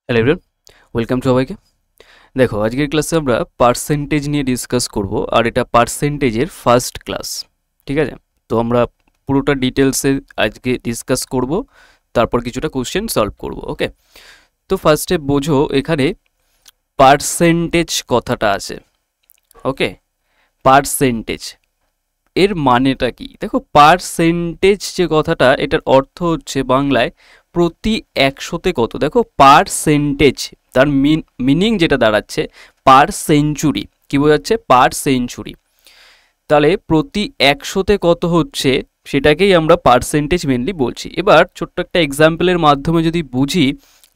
Hello everyone, welcome to সবাইকে। দেখো, আজকের ক্লাসে আমরা পার্সেন্টেজ নিয়ে ডিসকাস করব, আর এটা পার্সেন্টেজের ফার্স্ট ক্লাস। ঠিক আছে, তো আমরা পুরোটা ডিটেলসে আজকে ডিসকাস করব, তারপর কিছুটা কোশ্চেন সলভ করব। ওকে, তো ফার্স্টে বোঝো এখানে পার্সেন্টেজ কথাটা আছে। ওকে, পার্সেন্টেজ এর মানেটা কি? দেখো, পার্সেন্টেজ যে কথাটা, এটার অর্থ হচ্ছে বাংলায় প্রতি একশোতে কত। দেখো, পার্সেন্টেজ তার মিনিং যেটা দাঁড়াচ্ছে পার সেঞ্চুরি। কি বোঝাচ্ছে? পার সেঞ্চুরি। তাহলে প্রতি একশোতে কত হচ্ছে সেটাকেই আমরা পার্সেন্টেজ মেনলি বলছি। এবার ছোট্ট একটা এক্সাম্পলের মাধ্যমে যদি বুঝি,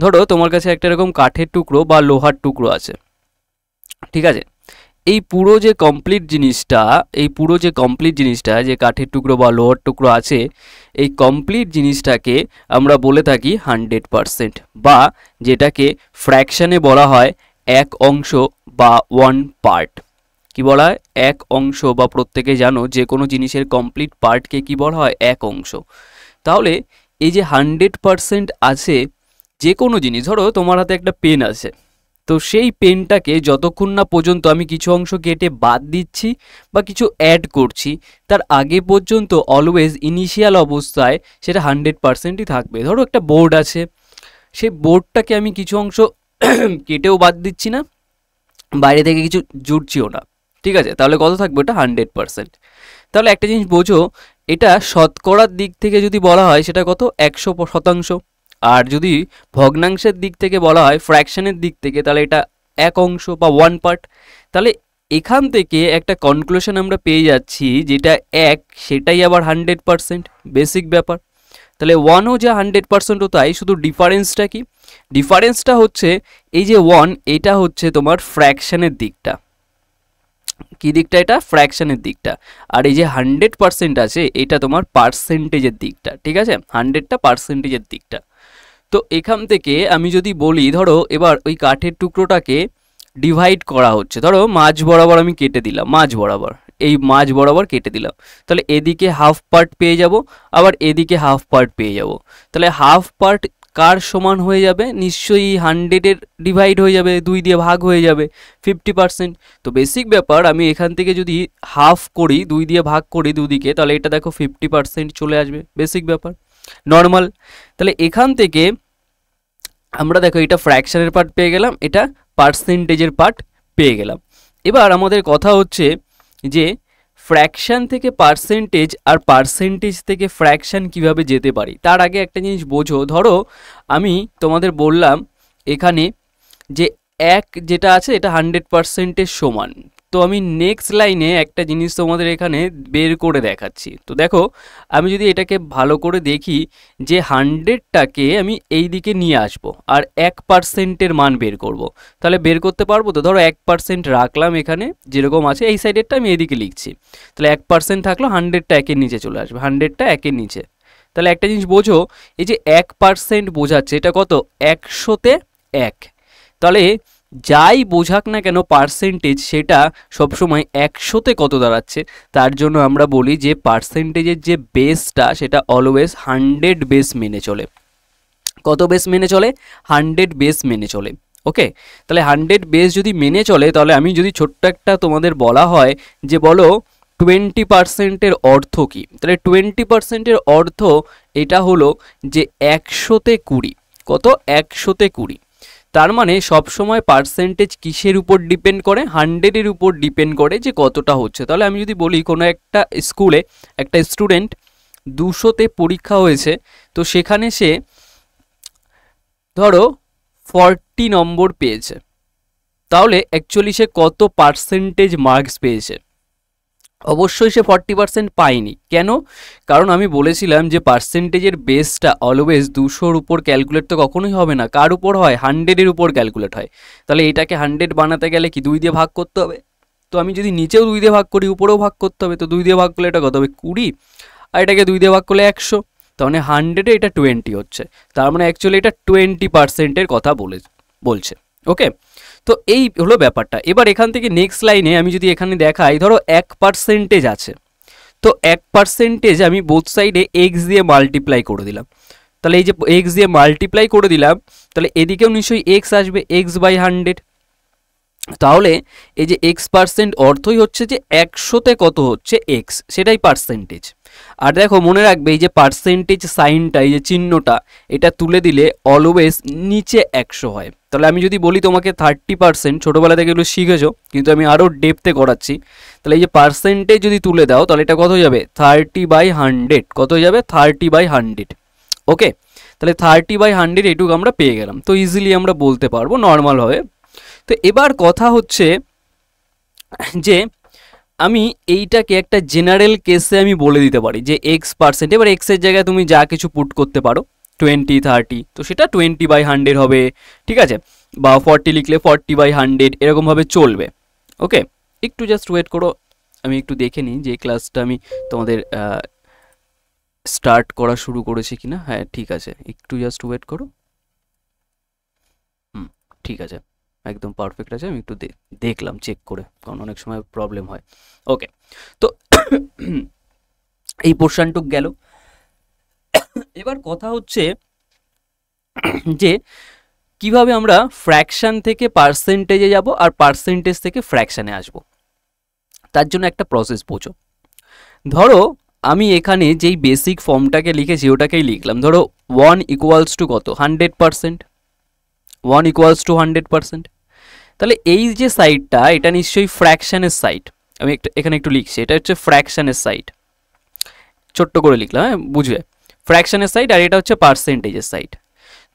ধরো তোমার কাছে একটা এরকম কাঠের টুকরো বা লোহার টুকরো আছে। ঠিক আছে, এই পুরো যে কমপ্লিট জিনিসটা, যে কাঠের টুকরো বা লোহার টুকরো আছে, এই কমপ্লিট জিনিসটাকে আমরা বলে থাকি 100%, বা যেটাকে ফ্র্যাকশানে বলা হয় এক অংশ বা 1 পার্ট। কি বলা হয়? এক অংশ, বা প্রত্যেকে জানো যে কোনো জিনিসের কমপ্লিট পার্টকে কি বলা হয়? এক অংশ। তাহলে এই যে 100% আছে যে কোনো জিনিস, ধরো তোমার হাতে একটা পেন আছে, তো সেই পেনটাকে যতক্ষণ না পর্যন্ত আমি কিছু অংশ কেটে বাদ দিচ্ছি বা কিছু অ্যাড করছি, তার আগে পর্যন্ত অলওয়েজ ইনিশিয়াল অবস্থায় সেটা 100%ই থাকবে। ধরো একটা বোর্ড আছে, সেই বোর্ডটাকে আমি কিছু অংশ কেটেও বাদ দিচ্ছি না, বাইরে থেকে কিছু জুড়ছিও না। ঠিক আছে, তাহলে কত থাকবে? এটা 100%। তাহলে একটা জিনিস বোঝো, এটা শতকরার দিক থেকে যদি বলা হয় সেটা কত? 100%। আর যদি ভগ্নাংশের দিক থেকে বলা হয়, ফ্র্যাকশনের দিক থেকে, তাহলে এটা এক অংশ বা 1 পার্ট। তাহলে এখান থেকে একটা কনক্লুশন আমরা পেয়ে যাচ্ছি, যেটা এক সেটাই আবার 100%। বেসিক ব্যাপার। তাহলে ওয়ানও যে 100% তাই, শুধু ডিফারেন্সটা কি? ডিফারেন্সটা হচ্ছে এই যে ওয়ান, এটা হচ্ছে তোমার ফ্র্যাকশনের দিকটা। কি দিকটা? এটা ফ্র্যাকশনের দিকটা। আর এই যে 100% আছে, এটা তোমার পার্সেন্টেজের দিকটা। ঠিক আছে, 100টা পার্সেন্টেজের দিকটা। তো এখান থেকে আমি যদি বলি, ধরো এবার ওই কাঠের টুকরোটাকে ডিভাইড করা হচ্ছে, ধরো মাঝ বরাবর আমি কেটে দিলাম, মাঝ বরাবর কেটে দিলাম। তাহলে এদিকে হাফ পার্ট পেয়ে যাব, আবার এদিকে হাফ পার্ট পেয়ে যাব। তাহলে হাফ পার্ট কার সমান হয়ে যাবে? নিশ্চয়ই 100-এর ডিভাইড হয়ে যাবে, 2 দিয়ে ভাগ হয়ে যাবে, 50%। তো বেসিক ব্যাপার, আমি এখান থেকে যদি হাফ করি, 2 দিয়ে ভাগ করি দুদিকে, তাহলে এটা দেখো 50% চলে আসবে। বেসিক ব্যাপার, নর্মাল। তাহলে এখান থেকে আমরা দেখো এটা ফ্র্যাকশনের পার্ট পেয়ে গেলাম, এটা পার্সেন্টেজের পার্ট পেয়ে গেলাম। এবার আমাদের কথা হচ্ছে যে ফ্র্যাকশন থেকে পার্সেন্টেজ আর পার্সেন্টেজ থেকে ফ্র্যাকশন কিভাবে যেতে পারি। তার আগে একটা জিনিস বোঝো, ধরো আমি তোমাদের বললাম এখানে যে এক যেটা আছে এটা 100%-এর সমান। তো আমি নেক্সট লাইনে একটা জিনিস তোমাদের এখানে বের করে দেখাচ্ছি। তো দেখো, আমি যদি এটাকে ভালো করে দেখি, যে 100টাকে আমি এই দিকে নিয়ে আসবো আর 1%-এর মান বের করব। তাহলে বের করতে পারবো তো? ধরো 1% রাখলাম এখানে, যেরকম আছে এই সাইডেরটা আমি এদিকে লিখছি। তাহলে 1% থাকলো, 100টা একের নিচে চলে আসবে, 100টা একের নিচে। তাহলে একটা জিনিস বোঝো, এই যে 1% বোঝাচ্ছে, এটা কত? 100-তে 1। তাহলে যাই বোঝাক না কেন পার্সেন্টেজ, সেটা সবসময় 100-তে কত দাঁড়াচ্ছে, তার জন্য আমরা বলি যে পার্সেন্টেজের যে বেসটা সেটা অলওয়েজ 100 বেস মেনে চলে। কত বেস মেনে চলে? 100 বেস মেনে চলে। ওকে, তাহলে 100 বেস যদি মেনে চলে, তাহলে আমি যদি ছোট্ট একটা তোমাদের বলা হয় যে বলো 20%-এর অর্থ কী, তাহলে 20%-এর অর্থ এটা হলো যে 100-তে 20। কত? 100-তে 20। তার মানে সবসময় পার্সেন্টেজ কিসের উপর ডিপেন্ড করে? 100-এর উপর ডিপেন্ড করে যে কতটা হচ্ছে। তাহলে আমি যদি বলি কোনো একটা স্কুলে একটা স্টুডেন্ট 200-তে পরীক্ষা হয়েছে, তো সেখানে সে ধরো 40 নম্বর পেয়েছে, তাহলে অ্যাকচুয়ালি সে কত পার্সেন্টেজ মার্কস পেয়েছে? অবশ্যই সে 40% পায়নি। কেন? কারণ আমি বলেছিলাম যে পার্সেন্টেজের বেসটা অলওয়েজ 200-র উপর ক্যালকুলেট তো কখনোই হবে না। কার উপর হয়? 100-এর উপর ক্যালকুলেট হয়। তাহলে এটাকে 100 বানাতে গেলে কি 2 দিয়ে ভাগ করতে হবে? তো আমি যদি নিচেও 2 দিয়ে ভাগ করি, উপরেও ভাগ করতে হবে। তো 2 দিয়ে ভাগ করলে এটা কত হবে? 20। আর এটাকে 2 দিয়ে ভাগ করলে 100। তাহলে 100-এ এটা 20 হচ্ছে। তার মানে অ্যাকচুয়ালি এটা 20%-এর কথা বলছে। ওকে, তো এই হলো ব্যাপারটা। এবার এখান থেকে নেক্সট লাইনে আমি যদি এখানে দেখাই, ধরো 1% আছে, তো 1% আমি বোথ সাইডে এক্স দিয়ে মাল্টিপ্লাই করে দিলাম। তাহলে এই যে এক্স দিয়ে মাল্টিপ্লাই করে দিলাম, তাহলে এদিকেও নিশ্চয়ই এক্স আসবে, এক্স বাই 100। তাহলে এই যে x% অর্থই হচ্ছে যে 100-তে কত হচ্ছে এক্স, সেটাই পার্সেন্টেজ। আর দেখো মনে রাখবে এই যে পার্সেন্টেজ সাইনটা, এই যে চিহ্নটা, এটা তুলে দিলে অলওয়েজ নিচে 100 হয়। তাহলে আমি যদি বলি তোমাকে 30%, ছোটোবেলা থেকে এগুলো শিখেছো কিন্তু আমি আরও ডেপথে করাচ্ছি, তাহলে এই যে পার্সেন্টেজ যদি তুলে দাও তাহলে এটা কত হয়ে যাবে 30/100, কত হয়ে যাবে 30/100। ওকে, তাহলে 30/100 এইটুকু আমরা পেয়ে গেলাম, তো ইজিলি আমরা বলতে পারবো নর্মালভাবে। তো এবার কথা হচ্ছে যে আমি এইটাকে একটা জেনারেল কেসে আমি বলে দিতে পারি যে x%, এবার এক্সের জায়গায় তুমি যা কিছু পুট করতে পারো, 20, 30, তো সেটা 20/100 হবে, ঠিক আছে, বা 40 লিখলে 40/100 এরকমভাবে চলবে। ওকে, একটু জাস্ট ওয়েট করো, আমি একটু দেখে নিই যে ক্লাসটা আমি তোমাদের স্টার্ট করা শুরু করেছি কিনা। হ্যাঁ ঠিক আছে, একটু জাস্ট ওয়েট করো। ঠিক আছে, একদম পারফেক্ট আছে, আমি একটু দেখলাম চেক করে, কারণ অনেক সময় প্রবলেম হয়। ওকে, তো এই পোর্শনটুক গেল। এবার কথা হচ্ছে যে কিভাবে আমরা ফ্র্যাকশন থেকে পার্সেন্টেজে যাব আর পার্সেন্টেজ থেকে ফ্র্যাকশনে আসব, তার জন্য একটা প্রসেস বোঝো। ধরো আমি এখানে যেই বেসিক ফর্মটাকে লিখেছি ওটাকেই লিখলাম, ধরো 1 ইকুয়ালস টু কত 100%, 1 ইকুয়ালস টু 100%। তাহলে এই যে সাইডটা এটা নিশ্চয়ই ফ্র্যাকশনের সাইড, আমি এখানে একটু লিখছি, এটা হচ্ছে ফ্র্যাকশনের সাইড, ছোট্ট করে লিখলাম, হ্যাঁ বুঝবে, ফ্র্যাকশনের সাইড, আর এটা হচ্ছে পার্সেন্টেজের সাইড।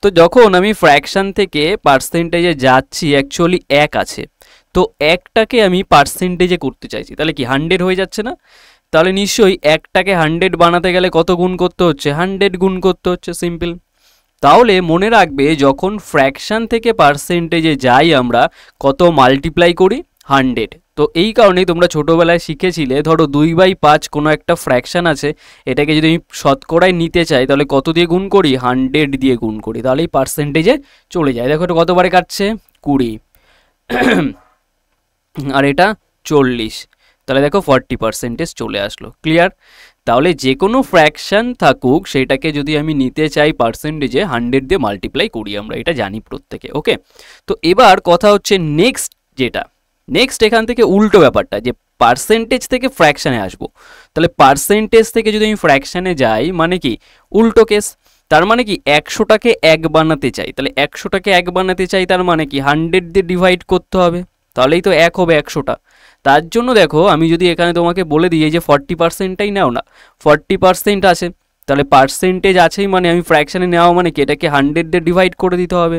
তো যখন আমি ফ্র্যাকশন থেকে পার্সেন্টেজে যাচ্ছি অ্যাকচুয়ালি 1 আছে, তো 1টাকে আমি পার্সেন্টেজে করতে চাইছি, তাহলে কি 100 হয়ে যাচ্ছে না? তাহলে নিশ্চয়ই 1টাকে 100 বানাতে গেলে কত গুণ করতে হচ্ছে, 100 গুণ করতে হচ্ছে, সিম্পল। তাহলে মনে রাখবে যখন ফ্র্যাকশন থেকে পার্সেন্টেজে যাই আমরা কত মাল্টিপ্লাই করি, 100। তো এই কারণেই তোমরা ছোটোবেলায় শিখেছিলে, ধরো 2/5 কোনো একটা ফ্র্যাকশন আছে, এটাকে যদি আমি শতকরায় নিতে চাই তাহলে কত দিয়ে গুণ করি, 100 দিয়ে গুণ করি, তাহলেই পার্সেন্টেজে চলে যায়। দেখো এটা কতবারে কাটছে, 20, আর এটা 40, তাহলে দেখো 40% চলে আসলো। ক্লিয়ার? তাহলে যে কোনো ফ্র্যাকশন থাকুক সেটাকে যদি আমি নিতে চাই পার্সেন্টেজে, 100 দিয়ে মাল্টিপ্লাই করি, আমরা এটা জানি প্রত্যেকে। ওকে, তো এবার কথা হচ্ছে নেক্সট যেটা, নেক্সট এখান থেকে উল্টো ব্যাপারটা, যে পার্সেন্টেজ থেকে ফ্র্যাকশানে আসবো, তাহলে পার্সেন্টেজ থেকে যদি আমি ফ্র্যাকশানে যাই মানে কি উল্টো কেস, তার মানে কি 100টাকে 1 বানাতে চাই, তাহলে 100টাকে 1 বানাতে চাই তার মানে কি 100 দিয়ে ডিভাইড করতে হবে, তাহলেই তো 1 হবে 100টা। তার জন্য দেখো আমি যদি এখানে তোমাকে বলে দিই যে 40%টাই নাও না, 40% আছে, তাহলে পার্সেন্টেজ আছেই মানে আমি ফ্র্যাকশানে নেওয়া মানে কি এটাকে 100 দিয়ে ডিভাইড করে দিতে হবে,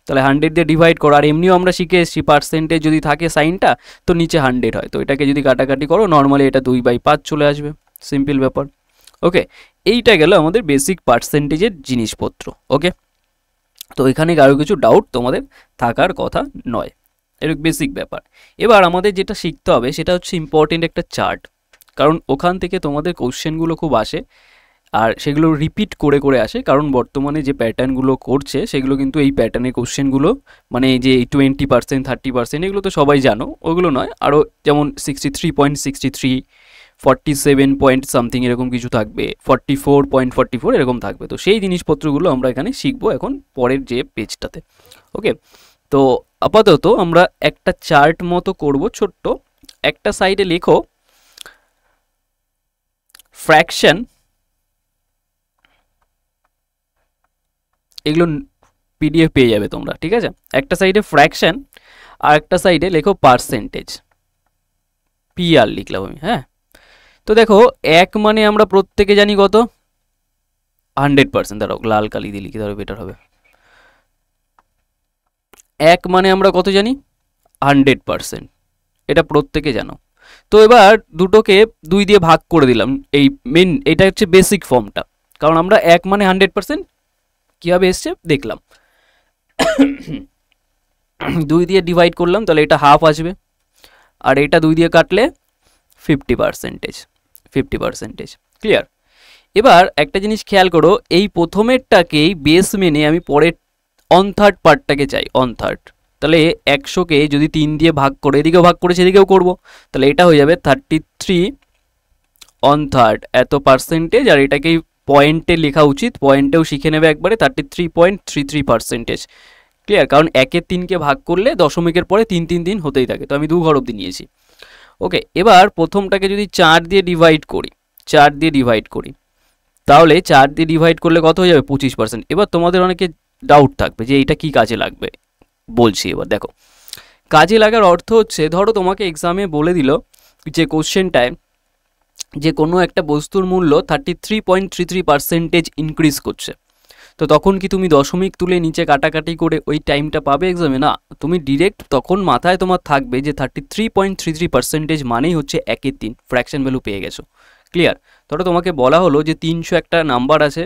তাহলে 100 দিয়ে ডিভাইড করো। আর এমনিও আমরা শিখে এসেছি পার্সেন্টেজ যদি থাকে সাইনটা তো নিচে 100 হয়, তো এটাকে যদি কাটাকাটি করো নর্মালি এটা 2/5 চলে আসবে, সিম্পল ব্যাপার। ওকে, এইটা গেল আমাদের বেসিক পার্সেন্টেজের জিনিসপত্র। ওকে, তো এখানে আরও কিছু ডাউট তোমাদের থাকার কথা নয়, এর বেসিক ব্যাপার। এবার আমাদের যেটা শিখতে হবে সেটা হচ্ছে ইম্পর্টেন্ট একটা চার্ট, কারণ ওখান থেকে তোমাদের কোশ্চেনগুলো খুব আসে আর সেগুলো রিপিট করে করে আসে, কারণ বর্তমানে যে প্যাটার্নগুলো করছে সেগুলো কিন্তু এই প্যাটার্নের কোশ্চেনগুলো, মানে এই যে 20%, 30% এগুলো তো সবাই জানো, ওগুলো নয়, আরও যেমন 63.63, 47 পয়েন্ট সামথিং এরকম কিছু থাকবে, 44.44 এরকম থাকবে। তো সেই জিনিসপত্রগুলো আমরা এখানে শিখবো এখন পরের যে পেজটাতে। ওকে, তো আপাতত আমরা একটা চার্ট মতো করব ছোট্ট, একটা সাইডে লেখো ফ্র্যাকশন, এগুলো পিডিএফ পেয়ে যাবে তোমরা, ঠিক আছে, একটা সাইডে ফ্র্যাকশন আর একটা সাইডে লেখো পার্সেন্টেজ, পিআর লিখলাম আমি। হ্যাঁ, তো দেখো 1 মানে আমরা প্রত্যেকে জানি কত 100%, দাঁড়াও লাল কালি দিয়ে লিখে ধরো বেটার হবে। 1 মানে আমরা কত জানি 100%, এটা প্রত্যেকে জানো। তো এবার দুটোকে 2 দিয়ে ভাগ করে দিলাম, এই মেন এটা হচ্ছে বেসিক ফর্মটা, কারণ আমরা 1 মানে 100% কীভাবে এসছে দেখলাম। 2 দিয়ে ডিভাইড করলাম তাহলে এটা হাফ আসবে, আর এটা 2 দিয়ে কাটলে 50%। ক্লিয়ার? এবার একটা জিনিস খেয়াল করো, এই প্রথমেরটাকেই বেস মেনে আমি পরের অন থার্ড পার্টটাকে চাই, অন থার্ড। তাহলে 100কে যদি 3 দিয়ে ভাগ করে এদিকেও ভাগ করে সেদিকেও করব, তাহলে এটা হয়ে যাবে 33 অন থার্ড এত পার্সেন্টেজ, আর এটাকেই পয়েন্টে লেখা উচিত, পয়েন্টেও শিখে নেবে একবারে 33.33%। ক্লিয়ার? কারণ 1-3কে ভাগ করলে দশমিকের পরে 3 হতেই থাকে, তো আমি 2 ঘর অবধি নিয়েছি। ওকে, এবার প্রথমটাকে যদি 4 দিয়ে ডিভাইড করি, 4 দিয়ে ডিভাইড করি, তাহলে 4 দিয়ে ডিভাইড করলে কত হয়ে যাবে? 25%। এবার তোমাদের অনেকে ডাউট থাকবে যে এইটা কি কাজে লাগবে, বলছি। এবার দেখো, কাজে লাগার অর্থ হচ্ছে, ধরো তোমাকে এক্সামে বলে দিল যে কোশ্চেনটায় যে কোনো একটা বস্তুর মূল্য 33.33% ইনক্রিজ করছে, তো তখন কি তুমি দশমিক তুলে নিচে কাটাকাটি করে ওই টাইমটা পাবে এক্সামে? না, তুমি ডিরেক্ট তখন মাথায় তোমার থাকবে যে 33.33% মানেই হচ্ছে 1/3 ফ্র্যাকশন ভ্যালু পেয়ে গেছো। ক্লিয়ার? ধরো তোমাকে বলা হলো যে 300 একটা নাম্বার আছে,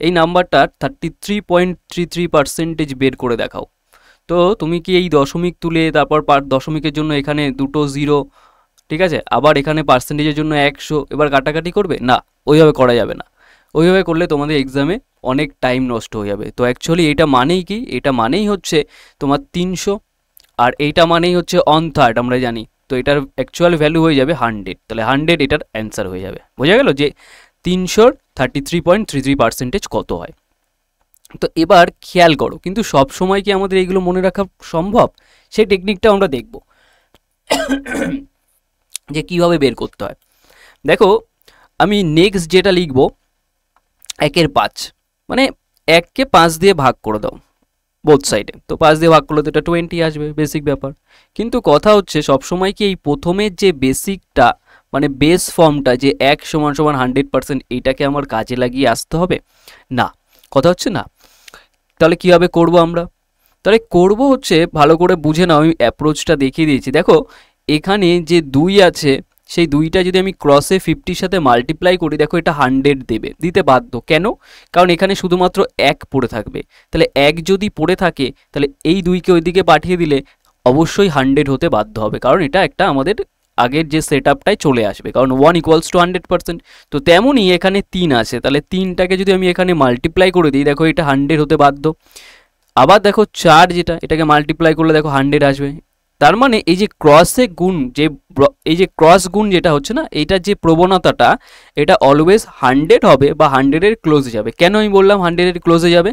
এই নাম্বারটার 33.33% বের করে দেখাও। তো তুমি কি এই দশমিক তুলে তারপর দশমিকের জন্য এখানে দুটো জিরো, ঠিক আছে, আবার এখানে পার্সেন্টেজের জন্য 100, এবার কাটাকাটি করবে? না, ওইভাবে করা যাবে না। ওইভাবে করলে তোমাদের এক্সামে অনেক টাইম নষ্ট হয়ে যাবে। তো অ্যাকচুয়ালি এটা মানেই কি? এটা মানেই হচ্ছে তোমার 300, আর এইটা মানেই হচ্ছে 1/3 আমরা জানি, তো এটার অ্যাকচুয়াল ভ্যালু হয়ে যাবে 100, তাহলে 100 এটার অ্যান্সার হয়ে যাবে। বোঝা গেল যে 300-র 33.33% কত হয়। তো এবার খেয়াল করো, কিন্তু সব সময় কি আমাদের এইগুলো মনে রাখা সম্ভব? সেই টেকনিকটা আমরা দেখব যে কিভাবে বের করতে হয়। দেখো, আমি নেক্সট যেটা লিখব 1/5, মানে 1কে 5 দিয়ে ভাগ করে দাও বোথ সাইডে, তো 5 দিয়ে ভাগ করলে তো এটা 20 আসবে, বেসিক ব্যাপার। কিন্তু কথা হচ্ছে সবসময় কি এই প্রথমের যে বেসিকটা, মানে বেস ফর্মটা যে 1 = 100%, এইটাকে আমার কাজে লাগিয়ে আসতে হবে? না, কথা হচ্ছে না। তাহলে কীভাবে করব আমরা? তাহলে করব হচ্ছে, ভালো করে বুঝে নাও, আমি অ্যাপ্রোচটা দেখিয়ে দিয়েছি। দেখো, এখানে যে 2 আছে, সেই 2টা যদি আমি ক্রসে 50-র সাথে মাল্টিপ্লাই করি, দেখো এটা 100 দেবে, দিতে বাধ্য। কেন? কারণ এখানে শুধুমাত্র 1 পড়ে থাকবে। তাহলে 1 যদি পড়ে থাকে, তাহলে এই 2কে ওইদিকে পাঠিয়ে দিলে অবশ্যই 100 হতে বাধ্য হবে, কারণ এটা একটা আমাদের আগের যে সেট আপটায় চলে আসবে, কারণ 1 = 100%। তো তেমনই এখানে 3 আছে, তাহলে 3টাকে যদি আমি এখানে মাল্টিপ্লাই করে দিই, দেখো এটা 100 হতে বাধ্য। আবার দেখো 4 যেটা, এটাকে মাল্টিপ্লাই করলে দেখো 100 আসবে। তার মানে এই যে ক্রসে গুণ, যে এই যে ক্রস গুণ যেটা হচ্ছে না, এইটার যে প্রবণতাটা, এটা অলওয়েজ 100 হবে বা 100-এর ক্লোজে যাবে। কেন আমি বললাম 100-এর ক্লোজে যাবে?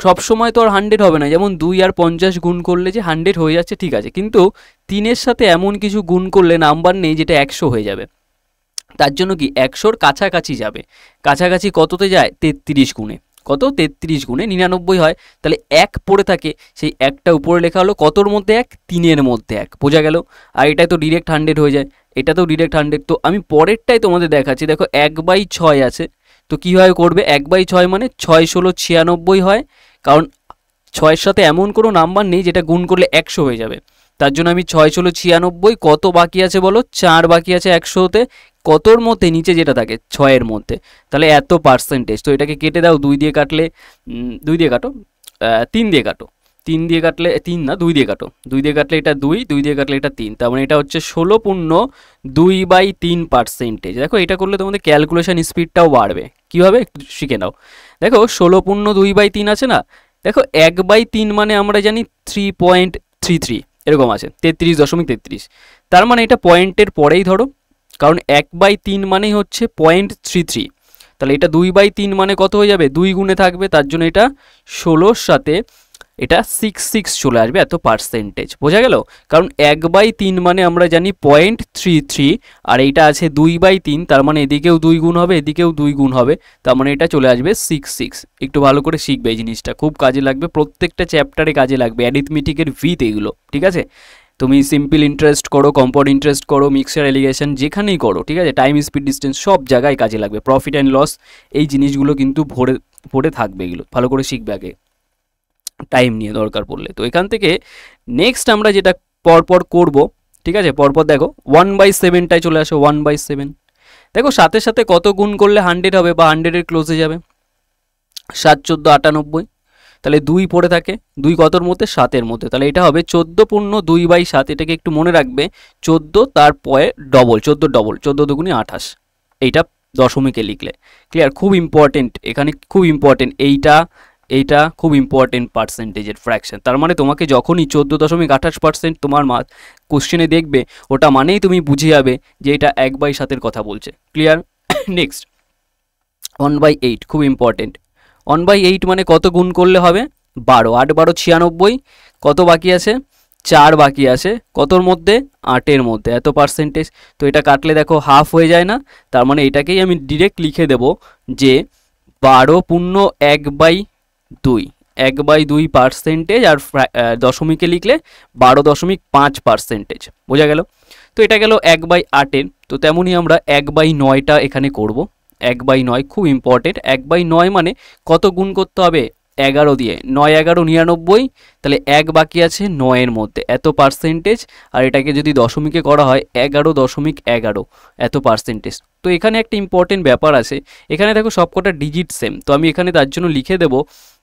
সব সময় তো আর 100 হবে না। যেমন 2 আর 50 গুণ করলে যে 100 হয়ে যাচ্ছে, ঠিক আছে, কিন্তু 3-এর সাথে এমন কিছু গুণ করলে নাম্বার নেই যেটা 100 হয়ে যাবে। তার জন্য কি 100-র কাছাকাছি যাবে। কাছাকাছি কততে যায়? 33 গুণে। কত? 33 গুণে 99 হয়। তাহলে 1 পড়ে থাকে, সেই 1টা উপরে লেখা হলো কতর মধ্যে 1? 3-এর মধ্যে 1। বোঝা গেল? আর এটা তো ডিরেক্ট 100 হয়ে যায়, এটাতেও ডিরেক্ট 100। তো আমি পরেরটাই তোমাদের দেখাচ্ছি। দেখো 1/6 আছে, তো কীভাবে করবে? 1/6 মানে 6 ষোলো 96 হয়, কারণ 6-এর সাথে এমন কোনো নাম্বার নেই যেটা গুণ করলে 100 হয়ে যাবে। তার জন্য আমি 6 ষোলো 96, কত বাকি আছে বলো? 4 বাকি আছে 100 হতে। কতর মধ্যে? নিচে যেটা থাকে 6-এর মধ্যে। তাহলে এত পার্সেন্টেজ। তো এটাকে কেটে দাও, 2 দিয়ে কাটলে 2 দিয়ে কাটো, 3 দিয়ে কাটো, 3 দিয়ে কাটলে 3 না, 2 দিয়ে কাটো, 2 দিয়ে কাটলে এটা 2, 2 দিয়ে কাটলে এটা 3, তার মানে এটা হচ্ছে 16.2/3%। দেখো এটা করলে তোমাদের ক্যালকুলেশন স্পিডটাও বাড়বে। কীভাবে? একটু শিখে নাও। দেখো 16.2/3 আছে না, দেখো 1/3 মানে আমরা জানি 3.33, এরকম আছে 33.33। তার মানে এটা পয়েন্টের পরেই ধরো, কারণ 1/3 মানেই হচ্ছে 0.33। তাহলে এটা 2/3 মানে কত হয়ে যাবে? 2 গুণে থাকবে, তার জন্য এটা 16-র সাথে এটা 66 চলে আসবে, এত পার্সেন্টেজ। বোঝা গেল? কারণ 1/3 মানে আমরা জানি 0.33, আর এইটা আছে 2/3, তার মানে এদিকেও 2 গুণ হবে, এদিকেও 2 গুণ হবে, তার মানে এটা চলে আসবে 66। একটু ভালো করে শিখবে, এই জিনিসটা খুব কাজে লাগবে, প্রত্যেকটা চ্যাপ্টারে কাজে লাগবে। অ্যারিথমেটিকের ভিত এগুলো, ঠিক আছে? তুমি সিম্পল ইন্টারেস্ট করো, কম্পাউন্ড ইন্টারেস্ট করো, মিক্সচার এলিগেশন যেখানেই করো, ঠিক আছে, টাইম স্পিড ডিস্টেন্স সব জায়গায় কাজে লাগবে। প্রফিট অ্যান্ড লস, এই জিনিসগুলো কিন্তু ভরে থাকবে, এগুলো ভালো করে শিখবে আগে টাইম নিয়ে দরকার পড়লে। তো এখান থেকে নেক্সট আমরা যেটা পরপর করব, ঠিক আছে, পরপর দেখো 1/7টায় চলে আসো। 1/7 দেখো, সাথে সাথে কত গুণ করলে 100 হবে বা 100-এর ক্লোজে যাবে? 7 14 98, তাহলে 2 পড়ে থাকে, 2 কতর মধ্যে? 7-এর মধ্যে, তাহলে এটা হবে 14.2/7। এটাকে একটু মনে রাখবে, 14 তারপরে ডবল, 14 ডবল, 14 দুগুণে 28, এইটা দশমিকে লিখলে। ক্লিয়ার? খুব ইম্পর্টেন্ট, এখানে খুব ইম্পর্টেন্ট এইটা খুব ইম্পর্টেন্ট পার্সেন্টেজের ফ্র্যাকশন। তার মানে তোমাকে যখনই 14.28% তোমার কোশ্চেনে দেখবে, ওটা মানেই তুমি বুঝে যাবে যে এটা 1/7-এর কথা বলছে। ক্লিয়ার? নেক্সট 1/8 খুব ইম্পর্টেন্ট। 1/8 মানে কত গুণ করলে হবে? 12। 8 12 96। কত বাকি আছে? 4 বাকি আছে কতর মধ্যে? 8-এর মধ্যে। এত পার্সেন্টেজ। তো এটা কাটলে দেখো হাফ হয়ে যায় না? তার মানে এটাকেই আমি ডিরেক্ট লিখে দেব যে 12/1/2। 1/2 আর দশমিকে লিখলে 12.5%। বোঝা গেল? তো এটা গেল 1/8-এর। তো তেমনই আমরা 1/9টা এখানে করব। 1/9 খুব ইম্পর্টেন্ট। 1/9 মানে কত গুণ করতে হবে? 11 দিয়ে। 9 11 99। তাহলে 1 বাকি আছে 9-এর মধ্যে, এত পার্সেন্টেজ। আর এটাকে যদি দশমিকে করা হয় 11.11 এত পার্সেন্টেজ। তো এখানে একটা ইম্পর্টেন্ট ব্যাপার আছে, এখানে দেখো সবকটা ডিজিট সেম। তো আমি এখানে তার জন্য লিখে দেব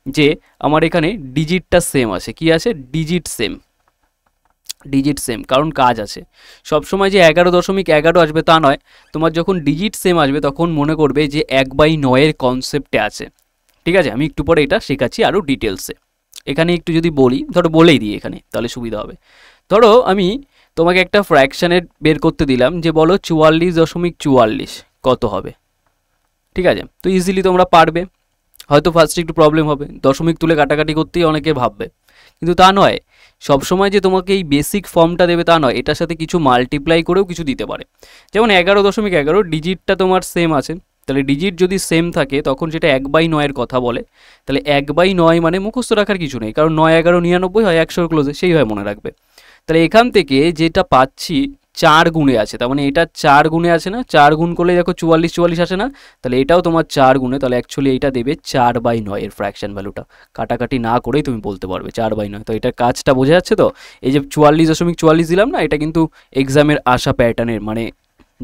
যে আমার এখানে ডিজিটটা সেম আছে। কি আছে? Digit same. ডিজিট সেম, কারণ কাজ আছে। সবসময় যে 11.11 আসবে তা নয়। তোমার যখন ডিজিট সেম আসবে তখন মনে করবে যে 1/9-এর কনসেপ্টে আছে। ঠিক আছে, আমি একটু পরে এটা শেখাচ্ছি আরও ডিটেলসে। এখানে একটু যদি বলি, ধরো বলেই দিই এখানে, তাহলে সুবিধা হবে। ধরো আমি তোমাকে একটা ফ্র্যাকশানের বের করতে দিলাম যে বলো 44.44 কত হবে। ঠিক আছে, তো ইজিলি তোমরা পারবে। হয়তো ফার্স্টে একটু প্রবলেম হবে, দশমিক তুলে কাটাকাটি করতেই অনেকে ভাববে, কিন্তু তা নয়। সবসময় যে তোমাকে এই বেসিক ফর্মটা দেবে তা নয়, এটার সাথে কিছু মাল্টিপ্লাই করেও কিছু দিতে পারে। যেমন 11.11 ডিজিটটা তোমার সেম আছে, তাহলে ডিজিট যদি সেম থাকে তখন সেটা 1/9-এর কথা বলে। তাহলে 1/9 মানে মুখস্থ রাখার কিছু নেই, কারণ 9 11 99 হয় 100-র ক্লোজে, সেইভাবে মনে রাখবে। তাহলে এখান থেকে যেটা পাচ্ছি 4 গুণে আছে, তার মানে এটা 4 গুণে আছে না? 4 গুণ করলে দেখো 44 44 আসে না? তাহলে এটাও তোমার 4 গুণে। তাহলে অ্যাকচুয়ালি এইটা দেবে 4/9 এর ফ্র্যাকশন ভ্যালুটা। কাটাকাটি না করেই তুমি বলতে পারবে 4/9। তো এটার কাজটা বোঝা যাচ্ছে তো? এই যে 44.44 দিলাম না, এটা কিন্তু এক্সামের আসা প্যাটার্নের মানে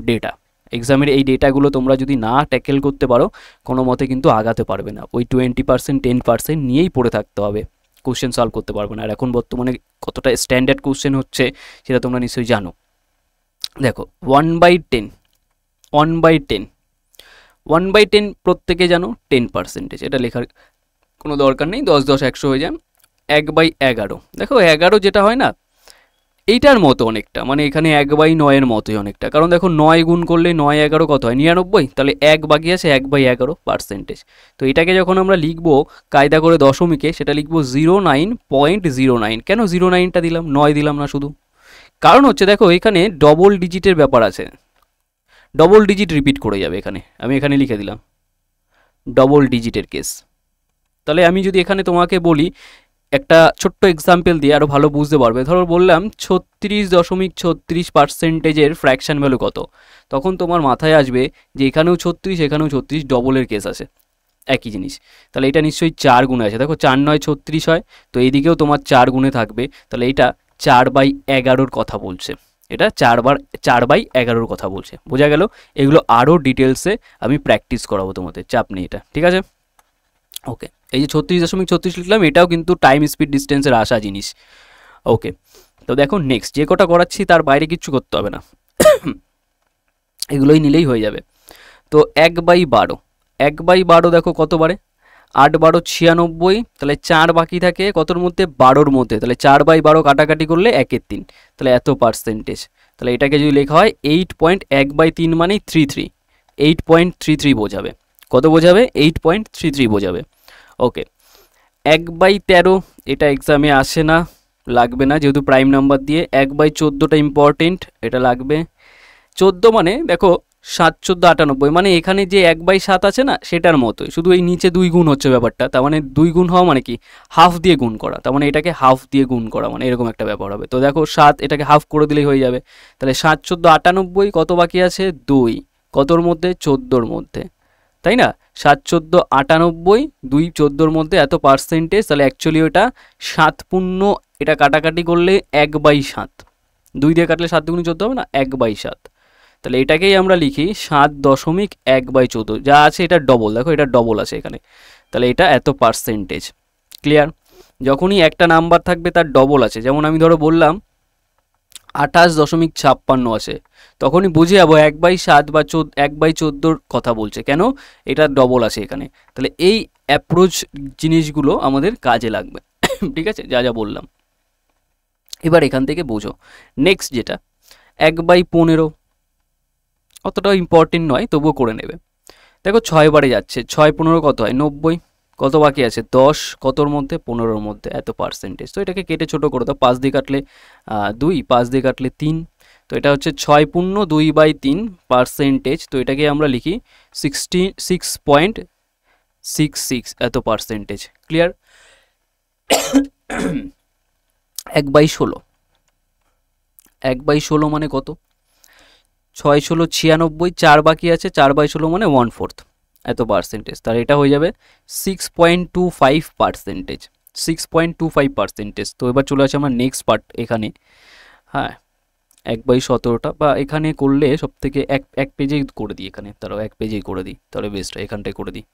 ডেটা। এক্সামের এই ডেটাগুলো তোমরা যদি না ট্যাকেল করতে পারো কোনো মতে কিন্তু আগাতে পারবে না। ওই 20% 10% নিয়েই পড়ে থাকতে হবে, কোশ্চেন সলভ করতে পারবে না। আর এখন বর্তমানে কতটা স্ট্যান্ডার্ড কোশ্চেন হচ্ছে সেটা তোমরা নিশ্চয়ই জানো। দেখো 1/10, 1/10, 1/10 প্রত্যেকে জানো 10%। এটা লেখার কোনো দরকার নেই, 10 10 100 হয়ে যায়। 1/11 দেখো 11 যেটা হয় না, এইটার মতো অনেকটা, মানে এখানে 1/9-এর মতোই অনেকটা। কারণ দেখো 9 গুণ করলে 9 11 কত হয়? 99। তাহলে 1 বাকি আছে 1/11%। তো এটাকে যখন আমরা লিখবো কায়দা করে দশমিকে, সেটা লিখবো 09.09। কেন 09টা দিলাম, 9 দিলাম না শুধু? কারণ হচ্ছে দেখো এখানে ডবল ডিজিটের ব্যাপার আছে, ডবল ডিজিট রিপিট করে যাবে এখানে। আমি এখানে লিখে দিলাম ডবল ডিজিটের কেস। তাহলে আমি যদি এখানে তোমাকে বলি একটা ছোট্ট এক্সাম্পল দিয়ে আরও ভালো বুঝতে পারবে। ধরো বললাম 36.36%-এর ফ্র্যাকশন ভ্যালু কত, তখন তোমার মাথায় আসবে যে এখানেও 36 এখানেও 36, ডবলের কেস আছে, একই জিনিস। তাহলে এটা নিশ্চয়ই 4 গুণে আছে। দেখো 4 9 36 হয়, তো এইদিকেও তোমার 4 গুণে থাকবে। তাহলে এটা 4/11-র কথা বলছে। এটা 4/11-র কথা বলছে। বোঝা গেল? এগুলো আরও ডিটেলসে আমি প্র্যাকটিস করাবো তোমাদের, চাপ নেই এটা। ঠিক আছে, ওকে। এই যে 36.36 লিখলাম, এটাও কিন্তু টাইম স্পিড ডিস্টেন্সের আসা জিনিস। ওকে, তো দেখো নেক্সট যে কটা করাচ্ছি তার বাইরে কিচ্ছু করতে হবে না, এগুলোই নিলেই হয়ে যাবে। তো 1/12, 1/12 দেখো কত বারে? 8 12 96। তাহলে 4 বাকি থাকে কতর মধ্যে? 12-র মধ্যে। তাহলে 4/12 কাটাকাটি করলে 1/3, তাহলে এত পার্সেন্টেজ। তাহলে এটাকে যদি লেখা হয় 8.1/3 মানে 33, 8.33 বোঝাবে। কত বোঝাবে? 8.33 বোঝাবে। ওকে, 1/13 এটা এক্সামে আসে না, লাগবে না যেহেতু প্রাইম নাম্বার দিয়ে। 1/14টা ইম্পর্টেন্ট, এটা লাগবে। 14 মানে দেখো 7 14 98, মানে এখানে যে 1/7 আছে না সেটার মতোই, শুধু এই নিচে 2 গুণ হচ্ছে ব্যাপারটা। তার মানে 2 গুণ হওয়া মানে কি? হাফ দিয়ে গুণ করা। তার মানে এটাকে হাফ দিয়ে গুণ করা, মানে এরকম একটা ব্যাপার হবে। তো দেখো 7 এটাকে হাফ করে দিলেই হয়ে যাবে। তাহলে 7 14 98, কত বাকি আছে? 2, কতর মধ্যে? 14-র মধ্যে, তাই না? 7 14 98, 2 14-র মধ্যে, এত পার্সেন্টেজ। তাহলে অ্যাকচুয়ালি ওটা 7 পূর্ণ, এটা কাটাকাটি করলে 1/7, 2 দিয়ে কাটলে 7 দুগুণে 14 হবে না? 1/7। তাহলে এটাকেই আমরা লিখি 7.1/14, যা আছে এটা ডবল। দেখো এটা ডবল আছে এখানে, তাহলে এটা এত পার্সেন্টেজ। ক্লিয়ার? যখনই একটা নাম্বার থাকবে তার ডবল আছে, যেমন আমি ধরো বললাম 28.56 আছে, তখনই বুঝে যাবো 1/7 বা 1/14-র কথা বলছে। কেন? এটা ডবল আছে এখানে। তাহলে এই অ্যাপ্রোচ জিনিসগুলো আমাদের কাজে লাগবে। ঠিক আছে, যা যা বললাম। এবার এখান থেকে বোঝো নেক্সট যেটা 1/15, অতটাও ইম্পর্টেন্ট নয়, তবুও করে নেবে। দেখো 6 বারে যাচ্ছে, 6 15 কত হয় 90, কত বাকি আছে 10, কতর মধ্যে 15-র মধ্যে, এত পার্সেন্টেজ। তো এটাকে কেটে ছোট করে দাও, 5 দিয়ে কাটলে 2, 5 দিয়ে কাটলে 3, তো এটা হচ্ছে 6/2/3 পার্সেন্টেজ। তো এটাকে আমরা লিখি 66.66 এত পার্সেন্টেজ। ক্লিয়ার? 1/16, 1/16 মানে কত? 6 ষোলো 96, 4 বাকি আছে, 4/16 মানে 1/4 এত পার্সেন্টেজ। তাহলে এটা হয়ে যাবে 6.25%, 6.25%। তো এবার চলে আসে আমরা নেক্সট পার্ট এখানে। হ্যাঁ, 1/17টা বা এখানে করলে সব থেকে এক পেজেই করে দিই এখানে, তাহলে এক পেজেই করে দিই, তাহলে বেস্ট এখানটায় করে দিই।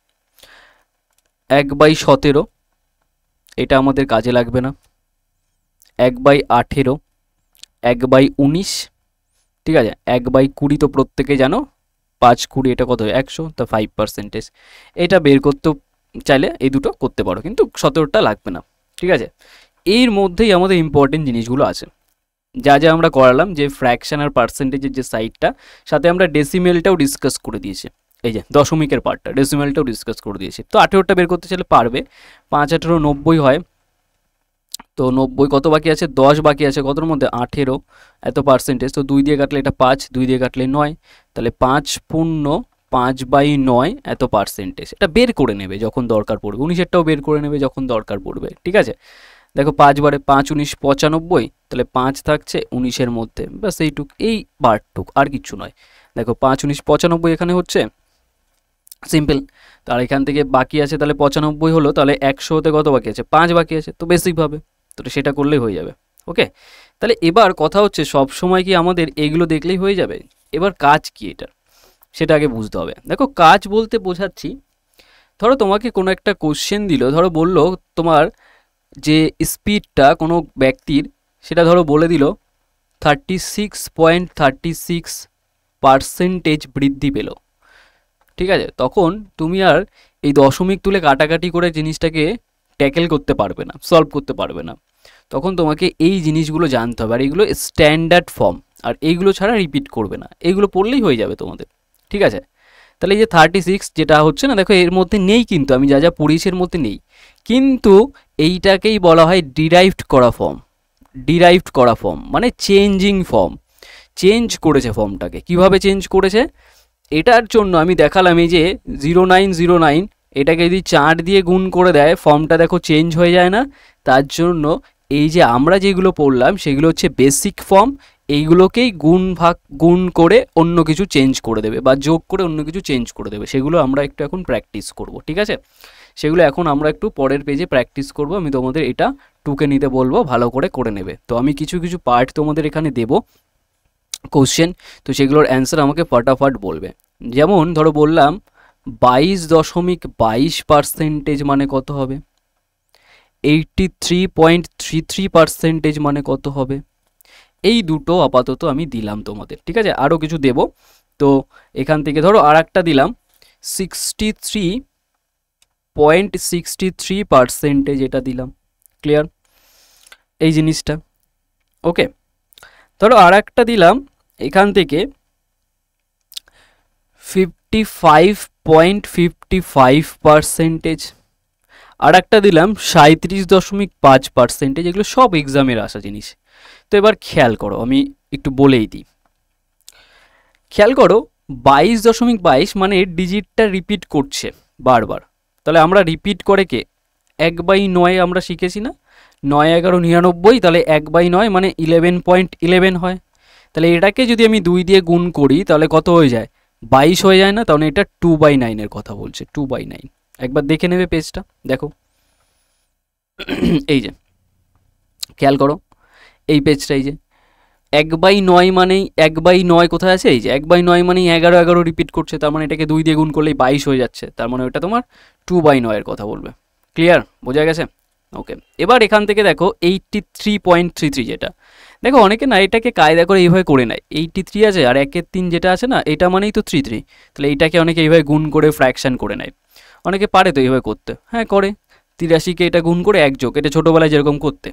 1/17 এটা আমাদের কাজে লাগবে না। 1/18, 1/19, ঠিক আছে। 1/20 তো প্রত্যেকে জানো, 5-20 এটা কত হয় 100, তা 5%। এটা বের করতে চাইলে এই দুটো করতে পারো, কিন্তু 17টা লাগবে না, ঠিক আছে। এর মধ্যেই আমাদের ইম্পর্টেন্ট জিনিসগুলো আছে, যা যা আমরা করালাম, যে ফ্র্যাকশন আর পার্সেন্টেজের যে সাইডটা, সাথে আমরা ডেসিমেলটাও ডিসকাস করে দিয়েছি। এই যে দশমিকের পার্টটা, ডেসিমেলটাও ডিসকাস করে দিয়েছি। তো 18টা বের করতে চাইলে পারবে। 5-18 90 হয়, তো 90 কত বাকি আছে 10 বাকি আছে, কতর মধ্যে 18 এত পার্সেন্টেজ। তো 2 দিয়ে কাটলে এটা 5, 2 দিয়ে কাটলে 9, তাহলে 5/9 এত পার্সেন্টেজ। এটা বের করে নেবে যখন দরকার পড়বে, 19এরটাও বের করে নেবে যখন দরকার পড়বে, ঠিক আছে। দেখো 5 বারে 5 19 95, তাহলে 5 থাকছে 19-এর মধ্যে, ব্যাস এইটুক, এই বারটুক, আর কিছু নয়। দেখো 5 19 95 এখানে হচ্ছে, সিম্পল। তার এখান থেকে বাকি আছে তাহলে 95 হলো, তাহলে 100-তে কত বাকি আছে 5 বাকি আছে, তো বেসিকভাবে তো সেটা করলেই হয়ে যাবে। ওকে, তাহলে এবার কথা হচ্ছে সব সময় কি আমাদের এগুলো দেখলেই হয়ে যাবে? এবার কাজ কি এটার, সেটা আগে বুঝতে হবে। দেখো কাজ বলতে বোঝাচ্ছি, ধরো তোমাকে কোনো একটা কোশ্চেন দিল, ধরো বললো তোমার যে স্পিডটা কোনো ব্যক্তির, সেটা ধরো বলে দিল 36.36% বৃদ্ধি পেল, ঠিক আছে। তখন তুমি আর এই দশমিক তুলে কাটাকাটি করে জিনিসটাকে ট্যাকেল করতে পারবে না, সলভ করতে পারবে না। তখন তোমাকে এই জিনিসগুলো জানতে হবে, আর এইগুলো স্ট্যান্ডার্ড ফর্ম, আর এইগুলো ছাড়া রিপিট করবে না, এইগুলো পড়লেই হয়ে যাবে তোমাদের, ঠিক আছে। তাহলে এই যে 36 যেটা হচ্ছে না, দেখো এর মধ্যে নেই, কিন্তু আমি যা যা পড়িয়েছি এর মধ্যে নেই, কিন্তু এইটাকেই বলা হয় ডিরাইভড করা ফর্ম। ডিরাইভড করা ফর্ম মানে চেঞ্জিং ফর্ম, চেঞ্জ করেছে ফর্মটাকে। কিভাবে চেঞ্জ করেছে এটার জন্য আমি দেখালাম, এই যে 0909 এটাকে যদি 4 দিয়ে গুণ করে দেয়, ফর্মটা দেখো চেঞ্জ হয়ে যায় না। তার জন্য এই যে আমরা যেগুলো পড়লাম সেগুলো হচ্ছে বেসিক ফর্ম, এইগুলোকেই গুণ করে অন্য কিছু চেঞ্জ করে দেবে, বা যোগ করে অন্য কিছু চেঞ্জ করে দেবে। সেগুলো আমরা একটু এখন প্র্যাকটিস করব, ঠিক আছে। সেগুলো এখন আমরা একটু পরের পেজে প্র্যাকটিস করব। আমি তোমাদের এটা টুকে নিতে বলবো, ভালো করে করে নেবে। তো আমি কিছু কিছু পার্ট তোমাদের এখানে দেবো কোশ্চেন, তো সেগুলোর অ্যান্সার আমাকে ফটাফট বলবে। যেমন ধরো বললাম 22.22% মানে কত হবে, 83.33% মানে কত হবে। এই দুটো আপাতত আমি দিলাম তোমাদের, ঠিক আছে। আরও কিছু দেব, তো এখান থেকে ধরো আর একটা দিলাম 63.63%, এটা দিলাম। ক্লিয়ার এই জিনিসটা? ওকে, ধরো আর একটা দিলাম এখান থেকে 55.55%, আর একটা দিলাম 37.5%। এগুলো সব এক্সামের আসা জিনিস। তো এবার খেয়াল করো, আমি একটু বলেই দিই, খেয়াল করো 22.22 মানে ডিজিটটা রিপিট করছে বারবার। তাহলে আমরা রিপিট করে কে 1/9 আমরা শিখেছি না, 9 11 99, তাহলে 1/9 মানে 11.11 হয়। তাহলে এটাকে যদি আমি 2 দিয়ে গুণ করি তাহলে কত হয়ে যায় 22 হয়ে যায় না, তাহলে এটা 2/9 এর কথা বলছে, 2/9। একবার দেখে নেবে পেজটা, দেখো এই যে খেয়াল করো এই পেজটা, এই যে 1/9 মানেই 1/9 কোথায় আছে, এই যে 1/9 মানেই 11 11 রিপিট করছে, তার মানে এটাকে 2 দিয়ে গুণ করলেই 22 হয়ে যাচ্ছে, তার মানে ওটা তোমার 2/9 এর কথা বলবে। ক্লিয়ার, বোঝা গেছে? ওকে, এবার এখান থেকে দেখো 83.33, যেটা দেখো অনেকে না এটাকে কায়দা করে এইভাবে করে নেয়, 83 আছে আর 1/3 যেটা আছে না, এটা মানেই তো 33, তাহলে এইটাকে অনেকে এইভাবে গুণ করে ফ্র্যাকশন করে নেয়। অনেকে পারে তো এইভাবে করতে, হ্যাঁ করে, 83কে এটা গুণ করে 1 যোগ, এটা ছোটোবেলায় যেরকম করতে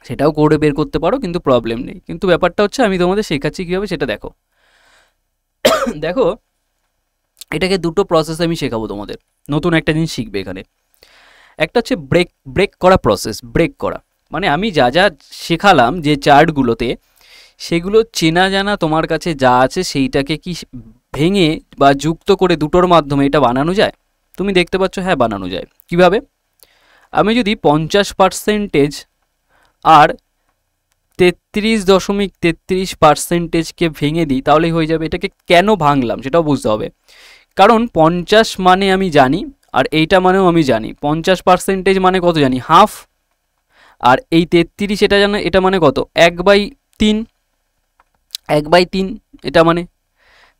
সেটাও করে বের করতে পারো, কিন্তু প্রবলেম নেই। কিন্তু ব্যাপারটা হচ্ছে আমি তোমাদের শেখাচ্ছি কীভাবে সেটা দেখো। দেখো এটাকে দুটো প্রসেস আমি শেখাবো তোমাদের, নতুন একটা জিনিস শিখবে এখানে। একটা হচ্ছে ব্রেক ব্রেক করা প্রসেস, ব্রেক করা মানে আমি যা যা শেখালাম যে চার্টগুলোতে, সেগুলো চেনা জানা তোমার কাছে যা আছে সেইটাকে কি ভেঙে বা যুক্ত করে দুটোর মাধ্যমে এটা বানানো যায়? তুমি দেখতে পাচ্ছ হ্যাঁ বানানো যায়। কিভাবে? আমি যদি 50% আর 33.33%কে ভেঙে দিই তাহলেই হয়ে যাবে। এটাকে কেন ভাঙলাম সেটাও বুঝতে হবে, কারণ 50 মানে আমি জানি, আর এইটা মানেও আমি জানি। 50% মানে কত জানি? হাফ। আর এই 33 এটা জানো, এটা মানে কত? 1/3। 1/3 এটা মানে,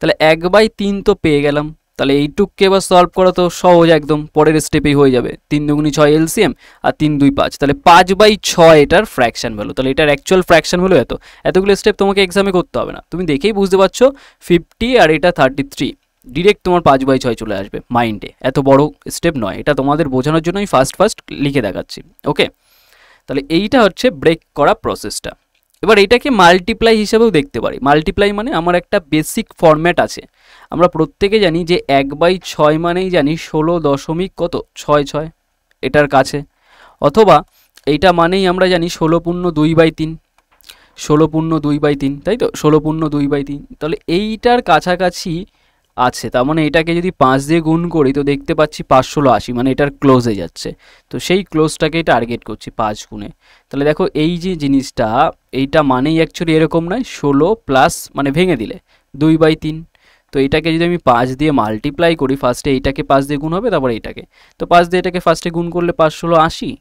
তাহলে 1/3 তো পেয়ে গেলাম। তাহলে এইটুককে এবার সলভ করা তো সহজ একদম, পরের স্টেপেই হয়ে যাবে। 3 দুগুনি 6 এলসিএম আর 3 2 5, তাহলে 5/6 এটার ফ্র্যাকশন ভ্যালু। তাহলে এটার অ্যাকচুয়াল ফ্র্যাকশন ভ্যালু এত। এতগুলো স্টেপ তোমাকে এক্সামে করতে হবে না, তুমি দেখেই বুঝতে পারছো 50 আর এটা 33, ডিরেক্ট তোমার 5/6 চলে আসবে মাইন্ডে। এত বড় স্টেপ নয়, এটা তোমাদের বোঝানোর জন্য আমি ফার্স্ট ফার্স্ট লিখে দেখাচ্ছি। ওকে, তাহলে এইটা হচ্ছে ব্রেক করা প্রসেসটা। এবার এটাকে মাল্টিপ্লাই হিসেবেও দেখতে পারি। মাল্টিপ্লাই মানে আমার একটা বেসিক ফরম্যাট আছে, আমরা প্রত্যেকে জানি যে 1/6 মানেই জানি 16 কত 6 এটার কাছে, অথবা এইটা মানেই আমরা জানি 16 × 2/3, 16 × 2/3, তাই তো 16 × 2/3। তাহলে এইটার কাছাকাছি আছে, তার মানে এটাকে যদি 5 দিয়ে গুণ করি তো দেখতে পাচ্ছি 5 × 16 = 80, মানে এটার ক্লোজে যাচ্ছে। তো সেই ক্লোজটাকে টার্গেট করছি 5 গুণে। তাহলে দেখো এই যে জিনিসটা, এইটা মানেই অ্যাকচুয়ালি এরকম নয়, 16 প্লাস মানে ভেঙে দিলে 2/3। তো এটাকে যদি আমি 5 দিয়ে মাল্টিপ্লাই করি, ফার্স্টে এইটাকে 5 দিয়ে গুণ হবে, তারপরে এইটাকে, তো 5 দিয়ে এটাকে ফার্স্টে গুণ করলে 5 × 16 = 80,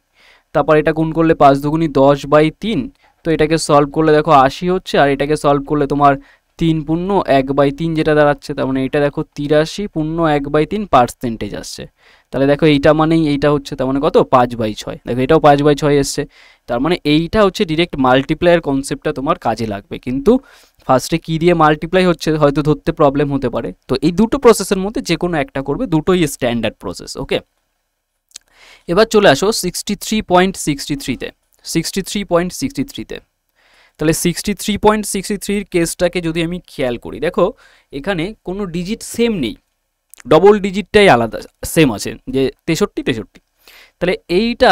তারপর এটা গুণ করলে 5 দুগুনি 10/3। তো এটাকে সলভ করলে দেখো 80 হচ্ছে, আর এটাকে সলভ করলে তোমার 3 পূর্ণ 1/3 যেটা দাঁড়াচ্ছে, তার মানে এটা দেখো 83 পূর্ণ 1/3% আসছে। তাহলে দেখো এইটা মানেই এইটা হচ্ছে, তার মানে কত 5/6। দেখো এটাও 5/6 এসছে। তার মানে এইটা হচ্ছে ডিরেক্ট মাল্টিপ্লাইয়ের কনসেপ্টটা তোমার কাজে লাগবে, কিন্তু ফার্স্টে কী দিয়ে মাল্টিপ্লাই হচ্ছে হয়তো ধরতে প্রবলেম হতে পারে। তো এই দুটো প্রসেসের মধ্যে যে কোনো একটা করবে, দুটোই স্ট্যান্ডার্ড প্রসেস। ওকে, এবার চলে আসো 63.63তে। 63.63তে, তাহলে 63.63 কেসটাকে যদি আমি খেয়াল করি, দেখো এখানে কোনো ডিজিট সেম নেই, ডবল ডিজিটটাই আলাদা সেম আছে, যে 63। তাহলে এইটা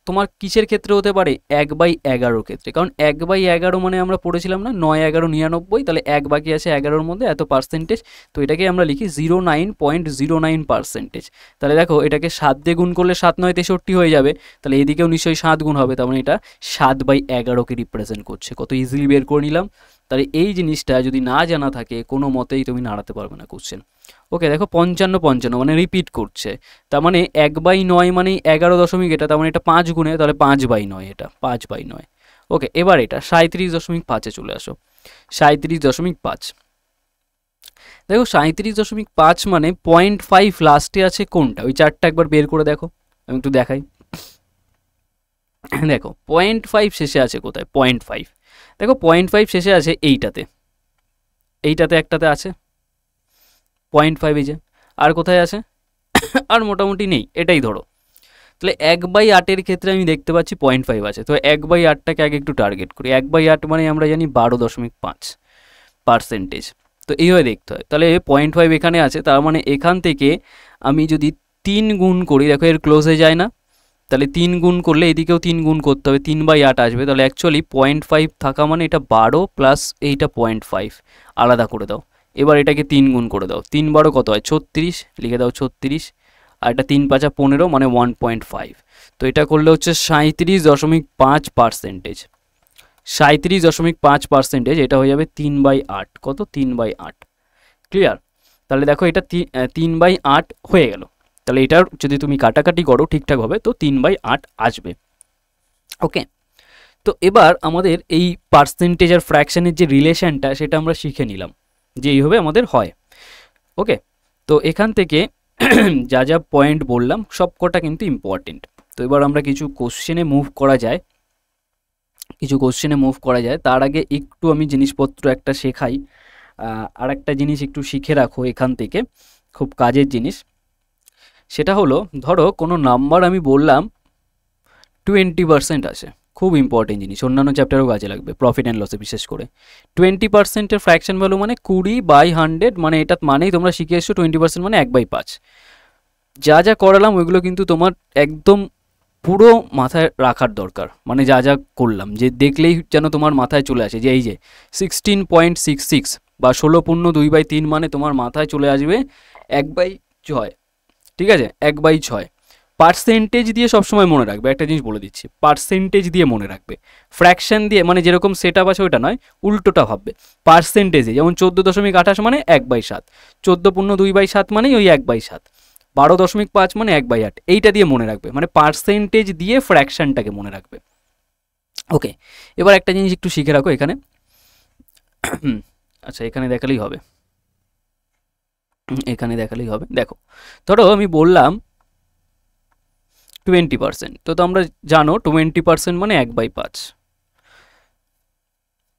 তোমার কিসের ক্ষেত্রে হতে পারে? 1/11 ক্ষেত্রে, কারণ 1/11 মানে আমরা পড়েছিলাম না 9 11 99, তাহলে 1 বাকি আছে 11-র মধ্যে এত পার্সেন্টেজ। তো এটাকে আমরা লিখি 09.09%। তাহলে দেখো এটাকে 7 দিয়ে গুণ করলে 7 9 63 হয়ে যাবে, তাহলে এদিকেও নিশ্চয়ই 7 গুণ হবে, তার মানে এটা 7/11কে রিপ্রেজেন্ট করছে। কত ইজিলি বের করে নিলাম। তাহলে এই জিনিসটা যদি না জানা থাকে কোনো মতেই তুমি নাড়াতে পারবে না কোশ্চেন। ওকে, দেখো 55 মানে রিপিট করছে, তার মানে 1/9 মানে 11 এটা, তার মানে এটা 5 গুণে, তাহলে 5/9, এটা 5/9। ওকে, এবার এটা 37.5-এ চলে আসো। 37.5, দেখো 37.5 মানে 0.5 লাস্টে আছে কোনটা? ওই চারটা একবার বের করে দেখো, আমি একটু দেখাই। দেখো 0.5 শেষে আছে কোথায়? 0.5, দেখো 0.5 শেষে আছে এইটাতে, এইটাতে একটাতে আছে 0.5, এই যে। আর কোথায় আছে? আর মোটামুটি নেই, এটাই ধরো। তাহলে 1/8-এর ক্ষেত্রে আমি দেখতে পাচ্ছি 0.5 আছে, তো 1/8টাকে আগে একটু টার্গেট করি। 1/8 মানে আমরা জানি 12.5%। তো এইভাবে দেখতে হয়। তাহলে 0.5 এখানে আছে, তার মানে এখান থেকে আমি যদি 3 গুণ করি, দেখো এর ক্লোজে যায় না, তাহলে 3 গুণ করলে এদিকেও 3 গুণ করতে হবে, 3/8 আসবে। তাহলে অ্যাকচুয়ালি 0.5 থাকা মানে এটা 12 প্লাস এইটা 0.5 আলাদা করে দাও। এবার এটাকে 3 গুণ করে দাও, 3 12 কত হয়? 36, লিখে দাও 36, আর এটা 3 5 15 মানে 1.5। তো এটা করলে হচ্ছে 37.5%। 37.5%, এটা হয়ে যাবে 3/8। কত? 3/8। ক্লিয়ার? তাহলে দেখো এটা 3/8 হয়ে গেল। তাহলে এটার যদি তুমি কাটাকাটি করো ঠিকঠাক হবে তো 3/8 আসবে। ওকে, তো এবার আমাদের এই পার্সেন্টেজ আর ফ্র্যাকশনের যে রিলেশনটা সেটা আমরা শিখে নিলাম যে এইভাবে আমাদের হয়। ওকে, তো এখান থেকে যা যা পয়েন্ট বললাম সব কটা কিন্তু ইম্পর্টেন্ট। তো এবার আমরা কিছু কোশ্চেনে মুভ করা যায়, তার আগে একটু আমি জিনিসপত্র একটা শেখাই। আর একটা জিনিস একটু শিখে রাখো এখান থেকে, খুব কাজের জিনিস। সেটা হলো, ধরো কোনো নাম্বার আমি বললাম 20% আছে, খুব ইম্পর্টেন্ট জিনিস, অন্যান্য চ্যাপ্টারও কাজে লাগবে, প্রফিট অ্যান্ড লসে বিশেষ করে। 20%-এর ফ্র্যাকশন ভ্যালু মানে 20/100, মানে এটা মানেই তোমরা শিখে এসছো 20% মানে 1/5। যা যা করালাম ওইগুলো কিন্তু তোমার একদম পুরো মাথায় রাখার দরকার, মানে যা যা করলাম যে দেখলেই যেন তোমার মাথায় চলে আসে যে এই যে 16.66 বা 16.2/3 মানে তোমার মাথায় চলে আসবে 1/6, ঠিক আছে, 1/6। পার্সেন্টেজ দিয়ে সবসময় মনে রাখবে, একটা জিনিস বলে দিচ্ছি, পার্সেন্টেজ দিয়ে মনে রাখবে, ফ্র্যাকশন দিয়ে মানে যেরকম সেট আপ আছে ওইটা নয়, উল্টোটা ভাববে। পার্সেন্টেজে যেমন 14.28 মানে 1/7, 14.2/7 মানেই ওই 1/7, 12.5 মানে 1/8, এইটা দিয়ে মনে রাখবে, মানে পার্সেন্টেজ দিয়ে ফ্র্যাকশনটাকে মনে রাখবে। ওকে, এবার একটা জিনিস একটু শিখে রাখো এখানে, আচ্ছা এখানে দেখালেই হবে, এখানে দেখালেই হবে। দেখো ধরো আমি বললাম 20%, তো তোমরা জানো 20% মানে 1/5।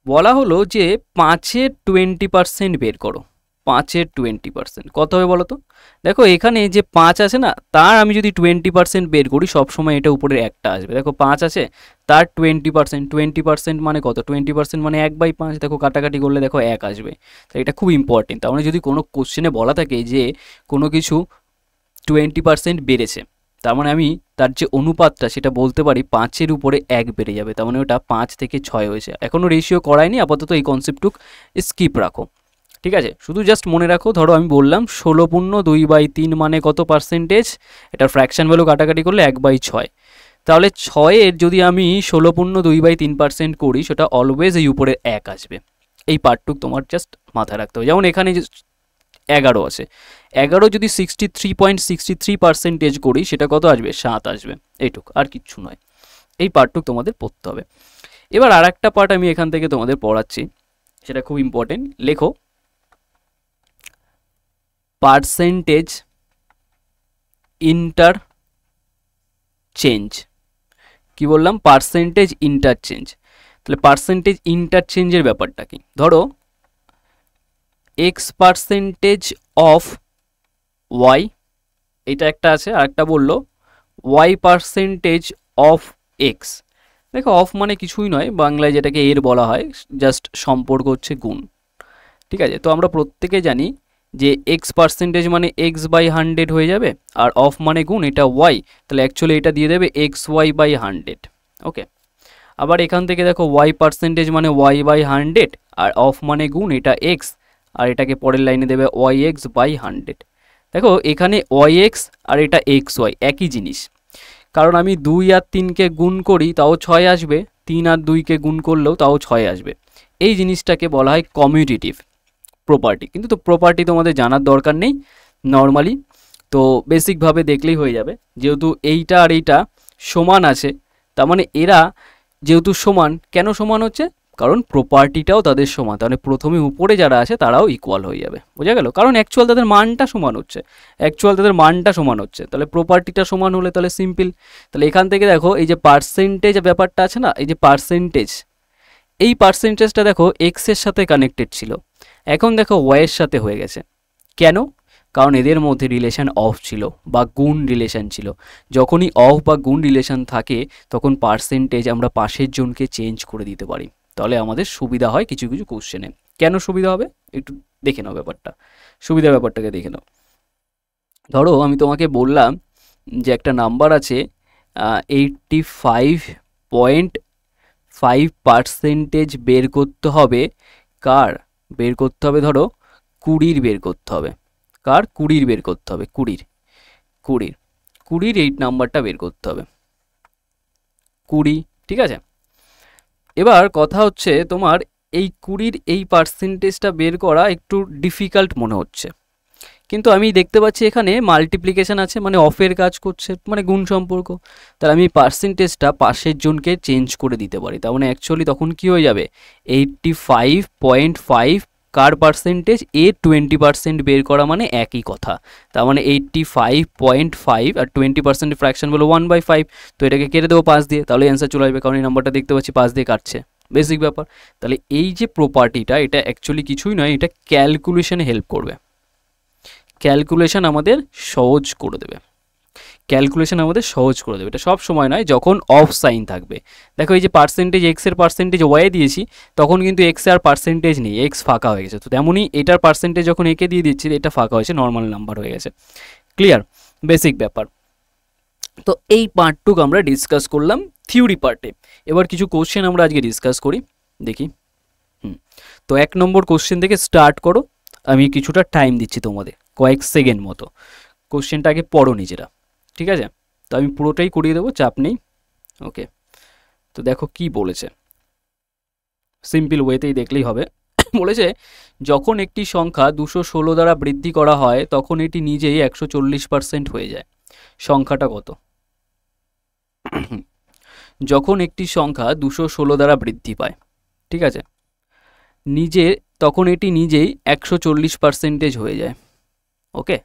বলা হলো যে 5-এর 20% বের করো, 5-এর 20% কত হবে বলো তো? দেখো এখানে যে 5 আছে না, তার আমি যদি 20% বের করি সবসময় এটা উপরে একটা আসবে। দেখো 5 আছে, তার 20%, 20% মানে কত? 20% মানে 1/5, দেখো কাটাকাটি করলে দেখো 1 আসবে। তো এটা খুব ইম্পর্টেন্ট। তার মানে যদি কোনো কোশ্চেনে বলা থাকে যে কোনো কিছু 20% বেড়েছে, তার মানে আমি তার যে অনুপাতটা সেটা বলতে পারি 5-এর উপরে 1 বেড়ে যাবে, তার মানে ওটা 5 থেকে 6 হয়েছে। এখনও রেশিও করায়নি, আপাতত এই কনসেপ্টটুক স্কিপ রাখো, ঠিক আছে? শুধু জাস্ট মনে রাখো, ধরো আমি বললাম 16.2/3 মানে কত পার্সেন্টেজ, এটার ফ্র্যাকশন ভ্যালু কাটাকাটি করলে 1/6, তাহলে 6-এর যদি আমি 16.2/3% করি সেটা অলওয়েজ এই উপরে 1 আসবে। এই পার্টটুক তোমার জাস্ট মাথায় রাখতে হবে। যেমন এখানে 11 আছে, 11 যদি 63.63% করি সেটা কত আসবে? 7 আসবে, এইটুক, আর কিচ্ছু নয়। এই পার্টটুক তোমাদের পড়তে হবে। এবার আর একটা পার্ট আমি এখান থেকে তোমাদের পড়াচ্ছি, সেটা খুব ইম্পর্টেন্ট। লেখো পার্সেন্টেজ ইন্টারচেঞ্জ। কি বললাম? Percentage interchange. তাহলে পার্সেন্টেজ ইন্টারচেঞ্জের ব্যাপারটা কি? ধরো x% অফ y, এটা একটা আছে, আর একটা বললো y% অফ x। দেখো অফ মানে কিছুই নয়, বাংলায় যেটাকে এর বলা হয়, জাস্ট সম্পর্ক হচ্ছে গুণ, ঠিক আছে? তো আমরা প্রত্যেকে জানি যে x% মানে x/100 হয়ে যাবে, আর অফ মানে গুণ, এটা y, তাহলে অ্যাকচুয়ালি এটা দিয়ে দেবে xy/100। ওকে, আবার এখান থেকে দেখো y% মানে y/100, আর অফ মানে গুণ, এটা x, আর এটাকে পরের লাইনে দেবে yx/100। দেখো এখানে yx আর এটা xy একই জিনিস, কারণ আমি 2 আর 3কে গুণ করি তাও 6 আসবে, 3 আর 2কে গুণ করলেও তাও 6 আসবে। এই জিনিসটাকে বলা হয় কমিউটেটিভ প্রপার্টি। কিন্তু তো প্রপার্টি তোমাদের জানার দরকার নেই নর্মালি, তো বেসিকভাবে দেখলেই হয়ে যাবে। যেহেতু এইটা আর এইটা সমান আছে, তার মানে এরা যেহেতু সমান, কেন সমান হচ্ছে? কারণ প্রপার্টিটাও তাদের সমান, তাহলে প্রথমে উপরে যারা আছে তারাও ইকুয়াল হয়ে যাবে, বোঝা গেল? কারণ অ্যাকচুয়াল তাদের মানটা সমান হচ্ছে, তাহলে প্রপার্টিটা সমান হলে তাহলে সিম্পল। তাহলে এখান থেকে দেখো এই যে পার্সেন্টেজ ব্যাপারটা আছে না, এই যে পার্সেন্টেজ, এই পার্সেন্টেজটা দেখো এক্সের সাথে কানেক্টেড ছিল, এখন দেখো ওয়াইয়ের সাথে হয়ে গেছে। কেন? কারণ এদের মধ্যে রিলেশন অফ ছিল বা গুণ রিলেশন ছিল। যখনই অফ বা গুণ রিলেশন থাকে তখন পার্সেন্টেজ আমরা পাশের জনকে চেঞ্জ করে দিতে পারি, তাহলে আমাদের সুবিধা হয় কিছু কিছু কোশ্চেনে। কেন সুবিধা হবে একটু দেখে নাও ব্যাপারটা, সুবিধা ব্যাপারটাকে দেখে নাও। ধরো আমি তোমাকে বললাম যে একটা নাম্বার আছে 85.5% বের করতে হবে, কার বের করতে হবে? ধরো 20-র বের করতে হবে। কার? 20-র বের করতে হবে, 20-র 8 নাম্বারটা বের করতে হবে, 20, ঠিক আছে? এবার কথা হচ্ছে তোমার এই 20-র এই পার্সেন্টেজটা বের করা একটু ডিফিকাল্ট মনে হচ্ছে, কিন্তু আমি দেখতে পাচ্ছি এখানে মাল্টিপ্লিকেশন আছে, মানে অফের কাজ করছে, মানে গুণ সম্পর্ক। তাহলে আমি পার্সেন্টেজটা পাশের জনকে চেঞ্জ করে দিতে পারি, তার মানে অ্যাকচুয়ালি তখন কি হয়ে যাবে? 85.5 কার পার্সেন্টেজ? এ 20% বের করা, মানে একই কথা। তার মানে 85.5 আর 20% ফ্র্যাকশন বলো 1/5, তো এটাকে কেটে দেবো 5 দিয়ে, তাহলে অ্যান্সার চলে আসবে, কারণ এই নাম্বারটা দেখতে পাচ্ছি 5 দিয়ে কাটছে, বেসিক ব্যাপার। তাহলে এই যে প্রপার্টিটা, এটা অ্যাকচুয়ালি কিছুই নয়, এটা ক্যালকুলেশনে হেল্প করবে, ক্যালকুলেশন আমাদের সহজ করে দেবে। ক্যালকুলেশন আমাদের সহজ করে দেবে। এটা সব সময় নয়, যখন অফ সাইন থাকবে। দেখো এই যে পার্সেন্টেজ এক্সের পার্সেন্টেজ ওয়াই দিয়েছি, তখন কিন্তু এক্সে আর পার্সেন্টেজ নেই, এক্স ফাঁকা হয়ে গেছে। তো তেমনই এটার পার্সেন্টেজ যখন একে দিয়ে দিচ্ছি, এটা ফাঁকা হয়েছে, নর্মাল নাম্বার হয়ে গেছে। ক্লিয়ার? বেসিক ব্যাপার। তো এই পার্টটুকু আমরা ডিসকাস করলাম থিওরি পার্টে। এবার কিছু কোশ্চেন আমরা আজকে ডিসকাস করি, দেখি। তো 1 নম্বর কোশ্চেন থেকে স্টার্ট করো, আমি কিছুটা টাইম দিচ্ছি তোমাদের, কয়েক সেকেন্ড মতো। কোশ্চেনটা আগে পড়ো নিজেরা, ঠিক আছে? তো আমি পুরোটাই করিয়ে দেবো, চাপ নেই। ওকে, তো দেখো কি বলেছে, সিম্পল ওয়েতেই দেখলেই হবে। বলেছে যখন একটি সংখ্যা 216 দ্বারা বৃদ্ধি করা হয়, তখন এটি নিজেই 140% হয়ে যায়। সংখ্যাটা কত? যখন একটি সংখ্যা 216 দ্বারা বৃদ্ধি পায়, ঠিক আছে, তখন এটি নিজেই 140% হয়ে যায়। ওকে,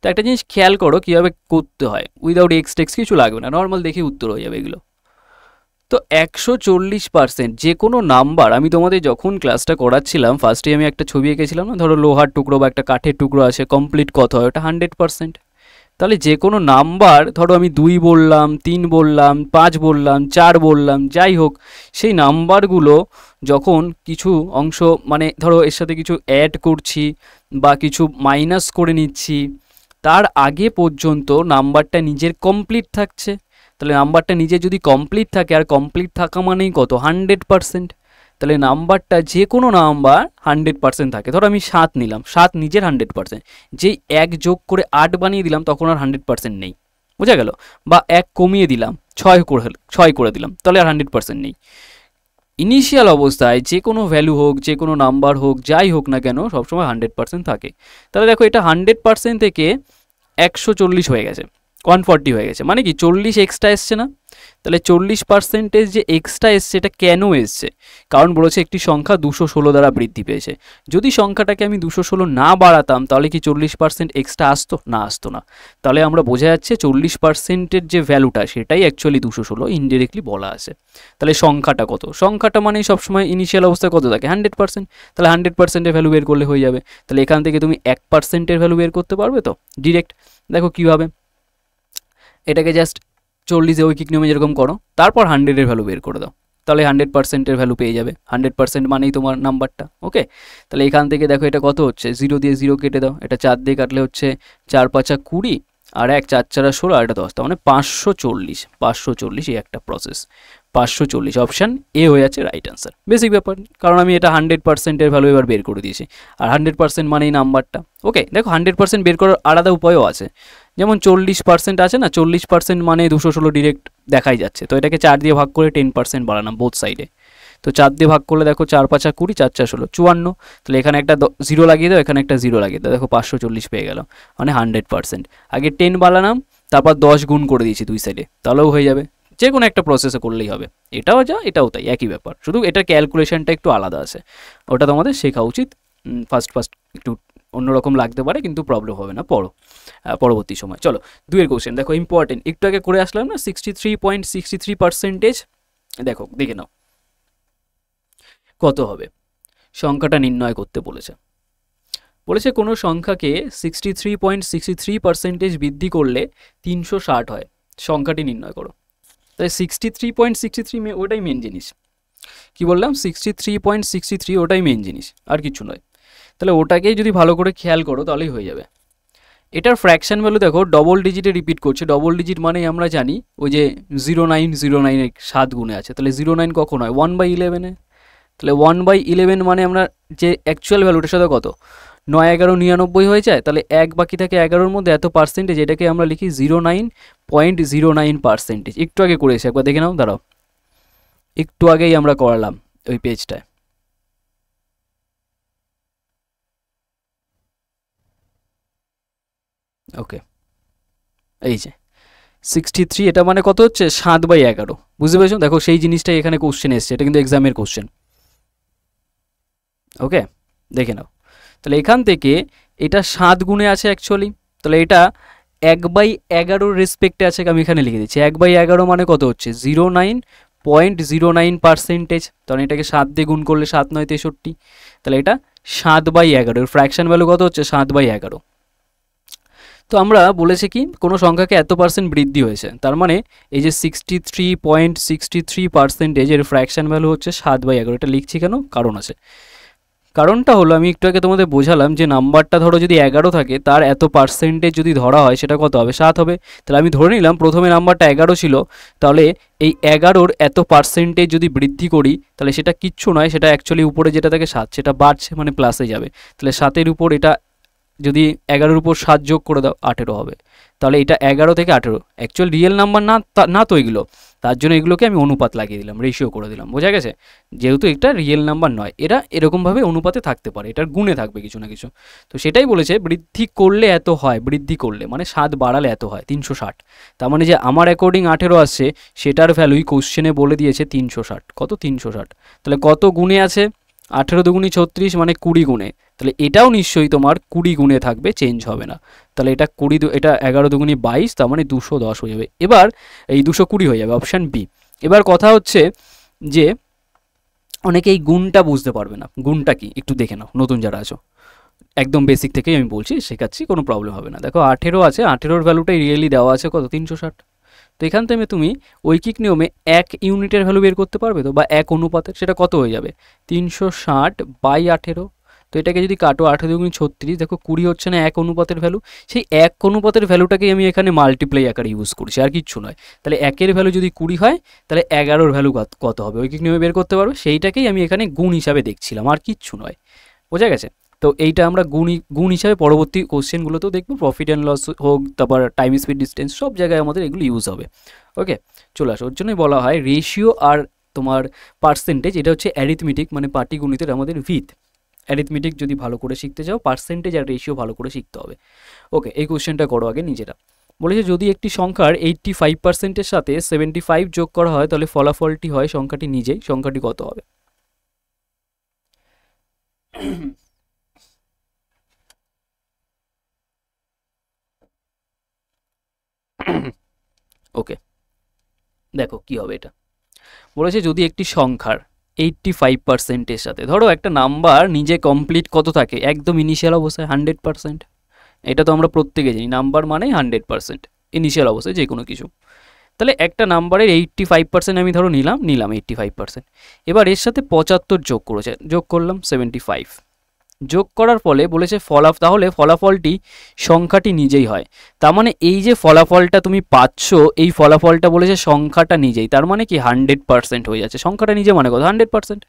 তো একটা জিনিস খেয়াল করো কীভাবে করতে হয়, উইদাউট এক্স টেক্স কিছু লাগবে না, নর্মাল দেখে উত্তর হয়ে যাবে এগুলো। তো 140%, যে কোনো নাম্বার, আমি তোমাদের যখন ক্লাসটা করাচ্ছিলাম ফার্স্টে আমি একটা ছবি এঁকেছিলাম না, ধরো লোহার টুকরো বা একটা কাঠের টুকরো আছে, কমপ্লিট কত হয়? ওটা 100%। তাহলে যে কোনো নাম্বার, ধরো আমি 2 বললাম, 3 বললাম, 5 বললাম, 4 বললাম, যাই হোক, সেই নাম্বারগুলো যখন কিছু অংশ, মানে ধরো এর সাথে কিছু অ্যাড করছি বা কিছু মাইনাস করে নিচ্ছি, তার আগে পর্যন্ত নাম্বারটা নিজের কমপ্লিট থাকছে। তাহলে নাম্বারটা নিজে যদি কমপ্লিট থাকে, আর কমপ্লিট থাকা মানেই কত? 100%। তাহলে নাম্বারটা, যে কোনো নাম্বার 100% থাকে। ধরো আমি 7 নিলাম, 7 নিজের 100%, যেই 1 যোগ করে 8 বানিয়ে দিলাম, তখন আর 100% নেই, বোঝা গেল? বা 1 কমিয়ে দিলাম, 6 করে দিলাম, তাহলে আর 100% নেই। ইনিশিয়াল অবস্থায় যে কোনো ভ্যালু হোক, যে কোনো নাম্বার হোক, যাই হোক না কেন, সবসময় 100% থাকে। তাহলে দেখো এটা 100% থেকে 140 হয়ে গেছে, 140 হয়ে গেছে, মানে কি 40 এক্সট্রা এসছে না? তাহলে 40% যে এক্সট্রা এসছে, এটা কেন এসছে? কারণ বলেছে একটি সংখ্যা 216 দ্বারা বৃদ্ধি পেয়েছে। যদি সংখ্যাটাকে আমি 216 না বাড়াতাম, তাহলে কি 40% এক্সট্রা আসতো? না, আসতো না। তাহলে আমরা বোঝা যাচ্ছে 40%-এর যে ভ্যালুটা, সেটাই অ্যাকচুয়ালি 216, ইনডিরেক্টলি বলা আছে। তাহলে সংখ্যাটা কত? সংখ্যাটা মানেই সবসময় ইনিশিয়াল অবস্থায় কত থাকে? 100%। তাহলে 100%-এর ভ্যালু বের করলে হয়ে যাবে। তাহলে এখান থেকে তুমি 1%-এর ভ্যালু বের করতে পারবে তো ডিরেক্ট। দেখো কীভাবে, এটাকে জাস্ট 40 ঐকিক নিয়মে যেরকম করো, তারপর 100-এর ভ্যালু বের করে দাও, তাহলে 100%-এর ভ্যালু পেয়ে যাবে। 100% মানেই তোমার নাম্বারটা। ওকে, তাহলে এখান থেকে দেখো এটা কত হচ্ছে, 0 দিয়ে 0 কেটে দাও, এটা 4 দিয়ে কাটলে হচ্ছে 4 5 20, আর 1 4 4 16, আর এটা 10, তার মানে 540 এই একটা প্রসেস। 540 অপশান এ হয়ে যাচ্ছে রাইট অ্যান্সার। বেসিক ব্যাপার, কারণ আমি এটা 100%-এর ভ্যালু এবার বের করে দিয়েছি, আর 100% মানেই নাম্বারটা। ওকে, দেখো 100% বের করার আলাদা উপায়ও আছে, যেমন 40% আছে না, 40% মানে 216 ডিরেক্ট দেখাই যাচ্ছে। তো এটাকে 4 দিয়ে ভাগ করে 10% বাড়ালাম বোথ সাইডে। তো 4 দিয়ে ভাগ করলে দেখো 4 5 20, 4 4 16, 54। তাহলে এখানে একটা 0 লাগিয়ে দাও, এখানে একটা 0 লাগিয়ে দাও, দেখো 540 পেয়ে গেল, মানে 100%। আগে 10 বাড়ালাম, তারপর 10 গুণ করে দিয়েছি দুই সাইডে, তাহলেও হয়ে যাবে। যে কোনো একটা প্রসেসে করলেই হবে, এটাও যা এটাও তাই, একই ব্যাপার, শুধু এটার ক্যালকুলেশনটা একটু আলাদা আছে, ওটা তোমাদের শেখা উচিত। ফার্স্ট একটু অন্যরকম লাগতে পারে, কিন্তু প্রবলেম হবে না পরবর্তী সময়। চলো 2-এর কোশ্চেন দেখো, ইম্পর্টেন্ট, একটু আগে করে আসলাম না, 63.63%। দেখো দেখে নাও কত হবে। সংখ্যাটা নির্ণয় করতে বলেছে কোনো সংখ্যাকে 63.63% বৃদ্ধি করলে 360 হয়, সংখ্যাটি নির্ণয় করো। তাই 63.63 ওটাই মেন জিনিস। কি বললাম? 63.63 ওটাই মেন জিনিস, আর কিছু নয়। তাহলে ওটাকেই যদি ভালো করে খেয়াল করো, তাহলেই হয়ে যাবে। এটার ফ্র্যাকশন ভ্যালু দেখো ডবল ডিজিটে রিপিট করছে। ডবল ডিজিট মানেই আমরা জানি ওই যে 0909 7 গুণে আছে, তাহলে 09 কখন হয়? 1/11-এ। তাহলে 1/11 মানে আমরা যে অ্যাকচুয়াল ভ্যালুটার সাথে কত 9 11 99 হয়ে যায়, তাহলে 1 বাকি থাকে 11-এর মধ্যে, এত পার্সেন্টেজ, এটাকে আমরা লিখি 09.09%। একটু আগে করেছি, একবার দেখে নাও, দাঁড়াও, একটু আগেই আমরা করালাম ওই পেজটায়। ওকে, এই যে 63, এটা মানে কত হচ্ছে? 7/11। বুঝতে পেরেছো? দেখো সেই জিনিসটাই এখানে কোশ্চেন এসছে, এটা কিন্তু এক্সামের কোশ্চেন। ওকে, দেখে নাও, তাহলে এখান থেকে এটা 7 গুণে আছে অ্যাকচুয়ালি, তাহলে এটা 1/11 রেসপেক্টে আছে, আমি এখানে লিখে দিচ্ছি। 1/11 মানে কত হচ্ছে? 09.09%। তাহলে এটাকে 7 দিয়ে গুণ করলে 7 9 63, তাহলে এটা 7/11, ফ্র্যাকশন ভ্যালু কত হচ্ছে? 7/11। তো আমরা বলেছি কি কোনো সংখ্যাকে এত পার্সেন্ট বৃদ্ধি হয়েছে, তার মানে এই যে 63.63% এর ফ্র্যাকশন ভ্যালু হচ্ছে 7/11। এটা লিখছি কেন, কারণ আছে। কারণটা হলো আমি একটু আগে তোমাদের বোঝালাম যে নাম্বারটা ধরো যদি 11 থাকে, তার এত পার্সেন্টেজ যদি ধরা হয় সেটা কত হবে, 7 হবে। তাহলে আমি ধরে নিলাম প্রথমে নাম্বারটা 11 ছিল, তাহলে এই 11-র এত পার্সেন্টেজ যদি বৃদ্ধি করি তাহলে সেটা কিচ্ছু নয়, সেটা অ্যাকচুয়ালি উপরে যেটা থাকে 7, সেটা বাড়ছে মানে প্লাসে যাবে। তাহলে 7-এর উপর এটা যদি 11-র উপর 7 যোগ করে দাও 18 হবে। তাহলে এটা 11 থেকে 18 অ্যাকচুয়াল রিয়েল নাম্বার না তো এগুলো, তার জন্য এগুলোকে আমি অনুপাত লাগিয়ে দিলাম, রেশিও করে দিলাম, বোঝা গেছে। যেহেতু এটা রিয়েল নাম্বার নয়, এরা এরকমভাবে অনুপাতে থাকতে পারে, এটার গুণে থাকবে কিছু না কিছু। তো সেটাই বলেছে বৃদ্ধি করলে এত হয়, বৃদ্ধি করলে মানে 7 বাড়ালে এত হয় 360। তার মানে যে আমার অ্যাকর্ডিং 18 আসছে সেটার ভ্যালুই কোশ্চেনে বলে দিয়েছে 360। কত, 360। তাহলে কত গুণে আছে, 18 দুগুণি 36 মানে 20 গুণে। তাহলে এটাও নিশ্চয়ই তোমার 20 গুণে থাকবে, চেঞ্জ হবে না। তাহলে এটা 20, এটা 11 দুগুণি 22, তার মানে 210 হয়ে যাবে। এবার এই 220 হয়ে যাবে, অপশান বি। এবার কথা হচ্ছে যে অনেকে এই গুণটা বুঝতে পারবে না, গুণটা কি একটু দেখে নাও, নতুন যারা আছো একদম বেসিক থেকেই আমি বলছি, শেখাচ্ছি, কোনো প্রবলেম হবে না। দেখো 18 আছে, 18-র ভ্যালুটাই রিয়েলি দেওয়া আছে কত, 360। তো এখান থেকে তুমি ঐকিক নিয়মে 1 ইউনিটের ভ্যালু বের করতে পারবে তো, বা 1 অনুপাতের, সেটা কত হয়ে যাবে 360/18। তো এটাকে যদি কাটো 18 দুগুণি 36, দেখো 20 হচ্ছে না 1 অনুপাতের ভ্যালু, সেই 1 অনুপাতের ভ্যালুটাকেই আমি এখানে মাল্টিপ্লাই আকারে ইউজ করছি, আর কিচ্ছু নয়। তাহলে 1-এর ভ্যালু যদি 20 হয় তাহলে 11-র ভ্যালু কত হবে ঐকিক নিয়মে বের করতে পারবে, সেইটাকেই আমি এখানে গুণ হিসাবে দেখছিলাম, আর কিচ্ছু নয়, বোঝা গেছে। তো এইটা আমরা গুণ হিসাবে পরবর্তী কোশ্চেনগুলোতেও দেখবো, প্রফিট অ্যান্ড লস হোক, তারপর টাইম স্পিড ডিস্টেন্স, সব জায়গায় আমাদের এগুলো ইউজ হবে। ওকে, চলে আসো। ওর জন্যই বলা হয় রেশিও আর তোমার পার্সেন্টেজ, এটা হচ্ছে অ্যারিথমেটিক মানে পাটিগণিতের আমাদের ভিত। অ্যারিথমেটিক যদি ভালো করে শিখতে চাও, পার্সেন্টেজ আর রেশিও ভালো করে শিখতে হবে। ওকে, এই কোশ্চেনটা করো আগে নিজেরা। বলেছে যদি একটি সংখ্যার 85%-এর সাথে 75 যোগ করা হয় তাহলে ফলাফলটি হয় সংখ্যাটি নিজেই, সংখ্যাটি কত হবে? ওকে, দেখো কি হবে এটা। বলেছে যদি একটি সংখ্যার 85%-এর সাথে, ধরো একটা নাম্বার নিজে কমপ্লিট কত থাকে, একদম ইনিশিয়াল অবস্থায় 100%। এটা তো আমরা প্রত্যেকে জানি, নাম্বার মানেই 100% ইনিশিয়াল অবস্থায় যে কোনো কিছু। তাহলে একটা নাম্বারের 85% আমি ধরো নিলাম 85%। এবার এর সাথে 75 যোগ করলাম 75। যোগ করার ফলে বলেছে তাহলে ফলাফলটি সংখ্যাটি নিজেই হয়। তার মানে এই যে ফলাফলটা তুমি পাচ্ছ, এই ফলাফলটা বলেছে সংখ্যাটা নিজেই, তার মানে কি 100% হয়ে যাচ্ছে। সংখ্যাটা নিজে মানে কত, 100%।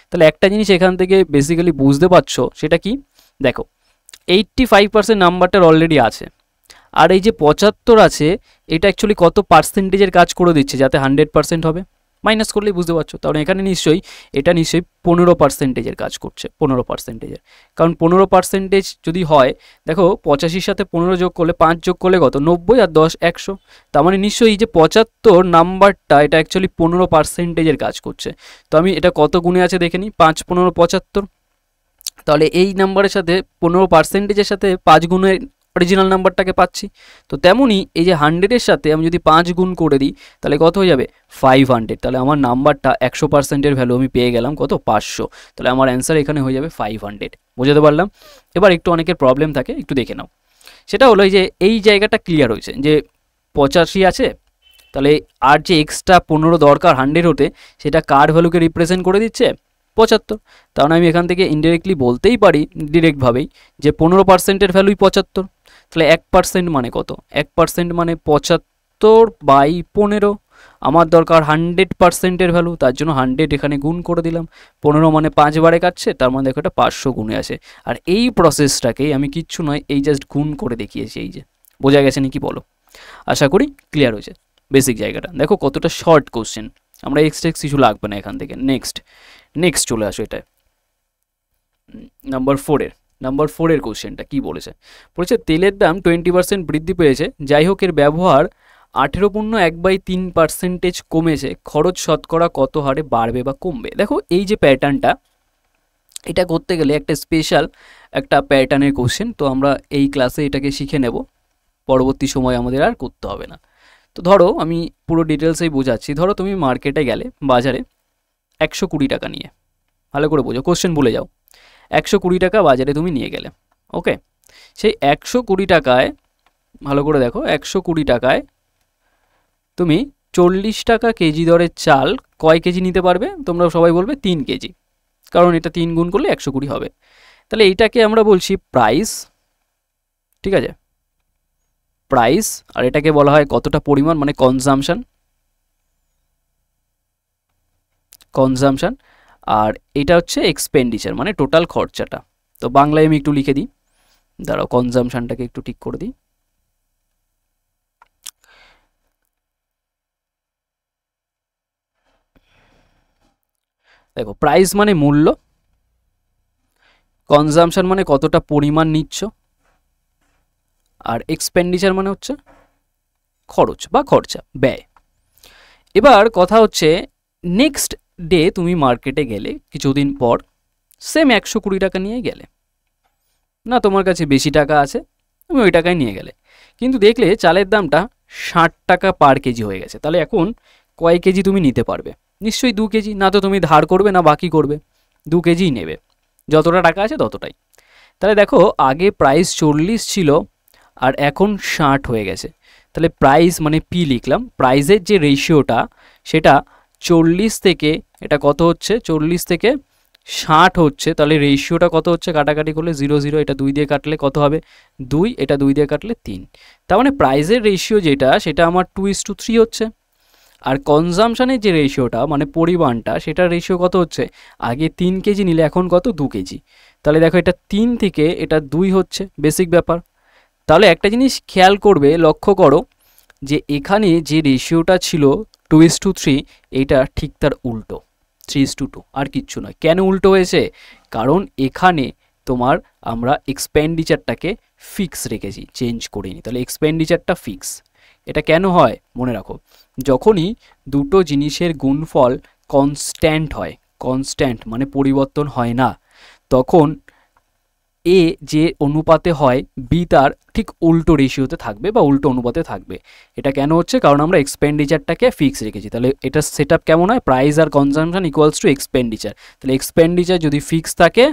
তাহলে একটা জিনিস এখান থেকে বেসিক্যালি বুঝতে পারছো, সেটা কি, দেখো 85% নাম্বারটার অলরেডি আছে, আর এই যে 75 আছে এটা অ্যাকচুয়ালি কত পার্সেন্টেজের কাজ করে দিচ্ছে যাতে 100% হবে, মাইনাস করলেই বুঝতে পারছো। তাহলে এখানে এটা নিশ্চয়ই 15%-এর কাজ করছে, 15%-এর। কারণ 15% যদি হয়, দেখো 85-র সাথে 15 যোগ করলে, 5 যোগ করলে কত, 90, আর 10 100। তার মানে নিশ্চয়ই যে 75 নাম্বারটা এটা অ্যাকচুয়ালি 15%-এর কাজ করছে। তো আমি এটা কত গুণে আছে দেখে নিই, 5 15 75। তাহলে এই নাম্বারের সাথে 15%-এর সাথে 5 গুণের অরিজিনাল নাম্বারটাকে পাচ্ছি। তো তেমনই এই যে 100-এর সাথে আমি যদি 5 গুণ করে দিই তাহলে কত হয়ে যাবে, 500। তাহলে আমার নাম্বারটা 100%-এর ভ্যালু আমি পেয়ে গেলাম কত, 500। তাহলে আমার অ্যান্সার এখানে হয়ে যাবে 500। বোঝাতে পারলাম? এবার একটু অনেকের প্রবলেম থাকে, একটু দেখে নাও। সেটা হলো এই যে এই জায়গাটা ক্লিয়ার হয়েছে যে 85 আছে, তাহলে আর যে এক্সট্রা 15 দরকার 100 হতে, সেটা কার ভ্যালুকে রিপ্রেজেন্ট করে দিচ্ছে, 75। তাহলে আমি এখান থেকে ইনডিরেক্টলি বলতেই পারি ডিরেক্টভাবেই যে 15%-এর ভ্যালুই 75। তাহলে 1% মানে কত, 1% মানে 75/15। আমার দরকার 100%-এর ভ্যালু, তার জন্য 100 এখানে গুণ করে দিলাম। 15 মানে 5 বারে কাটছে, তার মানে দেখো এটা 500 গুণে আছে। আর এই প্রসেসটাকেই আমি কিচ্ছু নয়, এই জাস্ট গুণ করে দেখিয়েছি। এই যে বোঝা গেছে নাকি বলো? আশা করি ক্লিয়ার হয়েছে বেসিক জায়গাটা। দেখো কতটা শর্ট কোশ্চেন, আমরা এক্সট্রা কিছু লাগবে না এখান থেকে। নেক্সট চলে আসো, এটা নাম্বার 4-এর কোশ্চেনটা কি বলেছে। তেলের দাম 20% বৃদ্ধি পেয়েছে, যাই হোক এর ব্যবহার 18.1/3% কমেছে, খরচ শতকরা কত হারে বাড়বে বা কমবে? দেখো এই যে প্যাটার্নটা, এটা করতে গেলে একটা স্পেশাল একটা প্যাটার্নের কোশ্চেন, তো আমরা এই ক্লাসে এটাকে শিখে নেব, পরবর্তী সময় আমাদের আর করতে হবে না। তো ধরো আমি পুরো ডিটেলসেই বোঝাচ্ছি। ধরো তুমি মার্কেটে গেলে, বাজারে 120 টাকা নিয়ে, ভালো করে বোঝো, কোশ্চেন ভুলে যাও। 120 টাকা বাজারে তুমি নিয়ে গেলে, ওকে। সেই 120 টাকায় ভালো করে দেখো, 120 টাকায় তুমি 40 টাকা কেজি দরের চাল কয় কেজি নিতে পারবে? তোমরা সবাই বলবে 3 কেজি, কারণ এটা 3 গুণ করলে 120 হবে। তাহলে এইটাকে আমরা বলছি প্রাইস, ঠিক আছে, প্রাইস। আর এটাকে বলা হয় কতটা পরিমাণ, মানে কনজাম্পশন, কনজাম্পশন। আর এটা হচ্ছে এক্সপেন্ডিচার, মানে টোটাল খরচাটা। তো বাংলায় আমি একটু লিখে দিই, দাঁড়াও কনজাম্পশনটাকে একটু ঠিক করে দিই। দেখো, প্রাইস মানে মূল্য, কনজাম্পশন মানে কতটা পরিমাণ নিচ্ছ, আর এক্সপেন্ডিচার মানে হচ্ছে খরচ বা খরচা, ব্যয়। এবার কথা হচ্ছে, নেক্সট ডে তুমি মার্কেটে গেলে কিছুদিন পর, সেম 120 টাকা নিয়ে গেলে, না তোমার কাছে বেশি টাকা আছে, তুমি ওই টাকায় নিয়ে গেলে, কিন্তু দেখলে চালের দামটা 60 টাকা পার কেজি হয়ে গেছে। তাহলে এখন কয় কেজি তুমি নিতে পারবে? নিশ্চয়ই 2 কেজি। না তো তুমি ধার করবে না বাকি করবে, 2 কেজিই নেবে, যতটা টাকা আছে ততটাই। তাহলে দেখো, আগে প্রাইস 40 ছিল আর এখন 60 হয়ে গেছে। তাহলে প্রাইস মানে পি লিখলাম, প্রাইসের যে রেশিওটা সেটা 40 থেকে, এটা কত হচ্ছে, 40 থেকে 60 হচ্ছে। তাহলে রেশিওটা কত হচ্ছে, কাটাকাটি করলে 0 0, এটা 2 দিয়ে কাটলে কত হবে 2, এটা 2 দিয়ে কাটলে 3। তার মানে প্রাইসের রেশিও যেটা, সেটা আমার 2:3 হচ্ছে। আর কনজাম্পশনের যে রেশিওটা, মানে পরিমাণটা, সেটার রেশিও কত হচ্ছে, আগে 3 কেজি নিলে এখন কত 2 কেজি। তাহলে দেখো, এটা 3 থেকে এটা 2 হচ্ছে, বেসিক ব্যাপার। তাহলে একটা জিনিস খেয়াল করবে, লক্ষ্য করো যে এখানে যে রেশিওটা ছিল 2:3, এইটা ঠিক তার উল্টো, 3:2। আর কিচ্ছু নয়। কেন উল্টো হয়েছে? কারণ এখানে তোমার আমরা এক্সপেন্ডিচারটাকে ফিক্স রেখেছি, চেঞ্জ করিনি। তাহলে এক্সপেন্ডিচারটা ফিক্স। এটা কেন হয় মনে রাখো, যখনই দুটো জিনিসের গুণফল কনস্ট্যান্ট হয়, কনস্ট্যান্ট মানে পরিবর্তন হয় না, তখন এ যে অনুপাতে হয় বি তার ঠিক উল্টো রেশিওতে থাকবে বা উল্টো অনুপাতে থাকবে। এটা কেন হচ্ছে? কারণ আমরা এক্সপেন্ডিচারটাকে ফিক্স রেখেছি। তাহলে এটা সেট আপ কেমন হয়, প্রাইস আর কনজাম্পশন ইকুয়ালস টু এক্সপেন্ডিচার। তাহলে এক্সপেন্ডিচার যদি ফিক্স থাকে,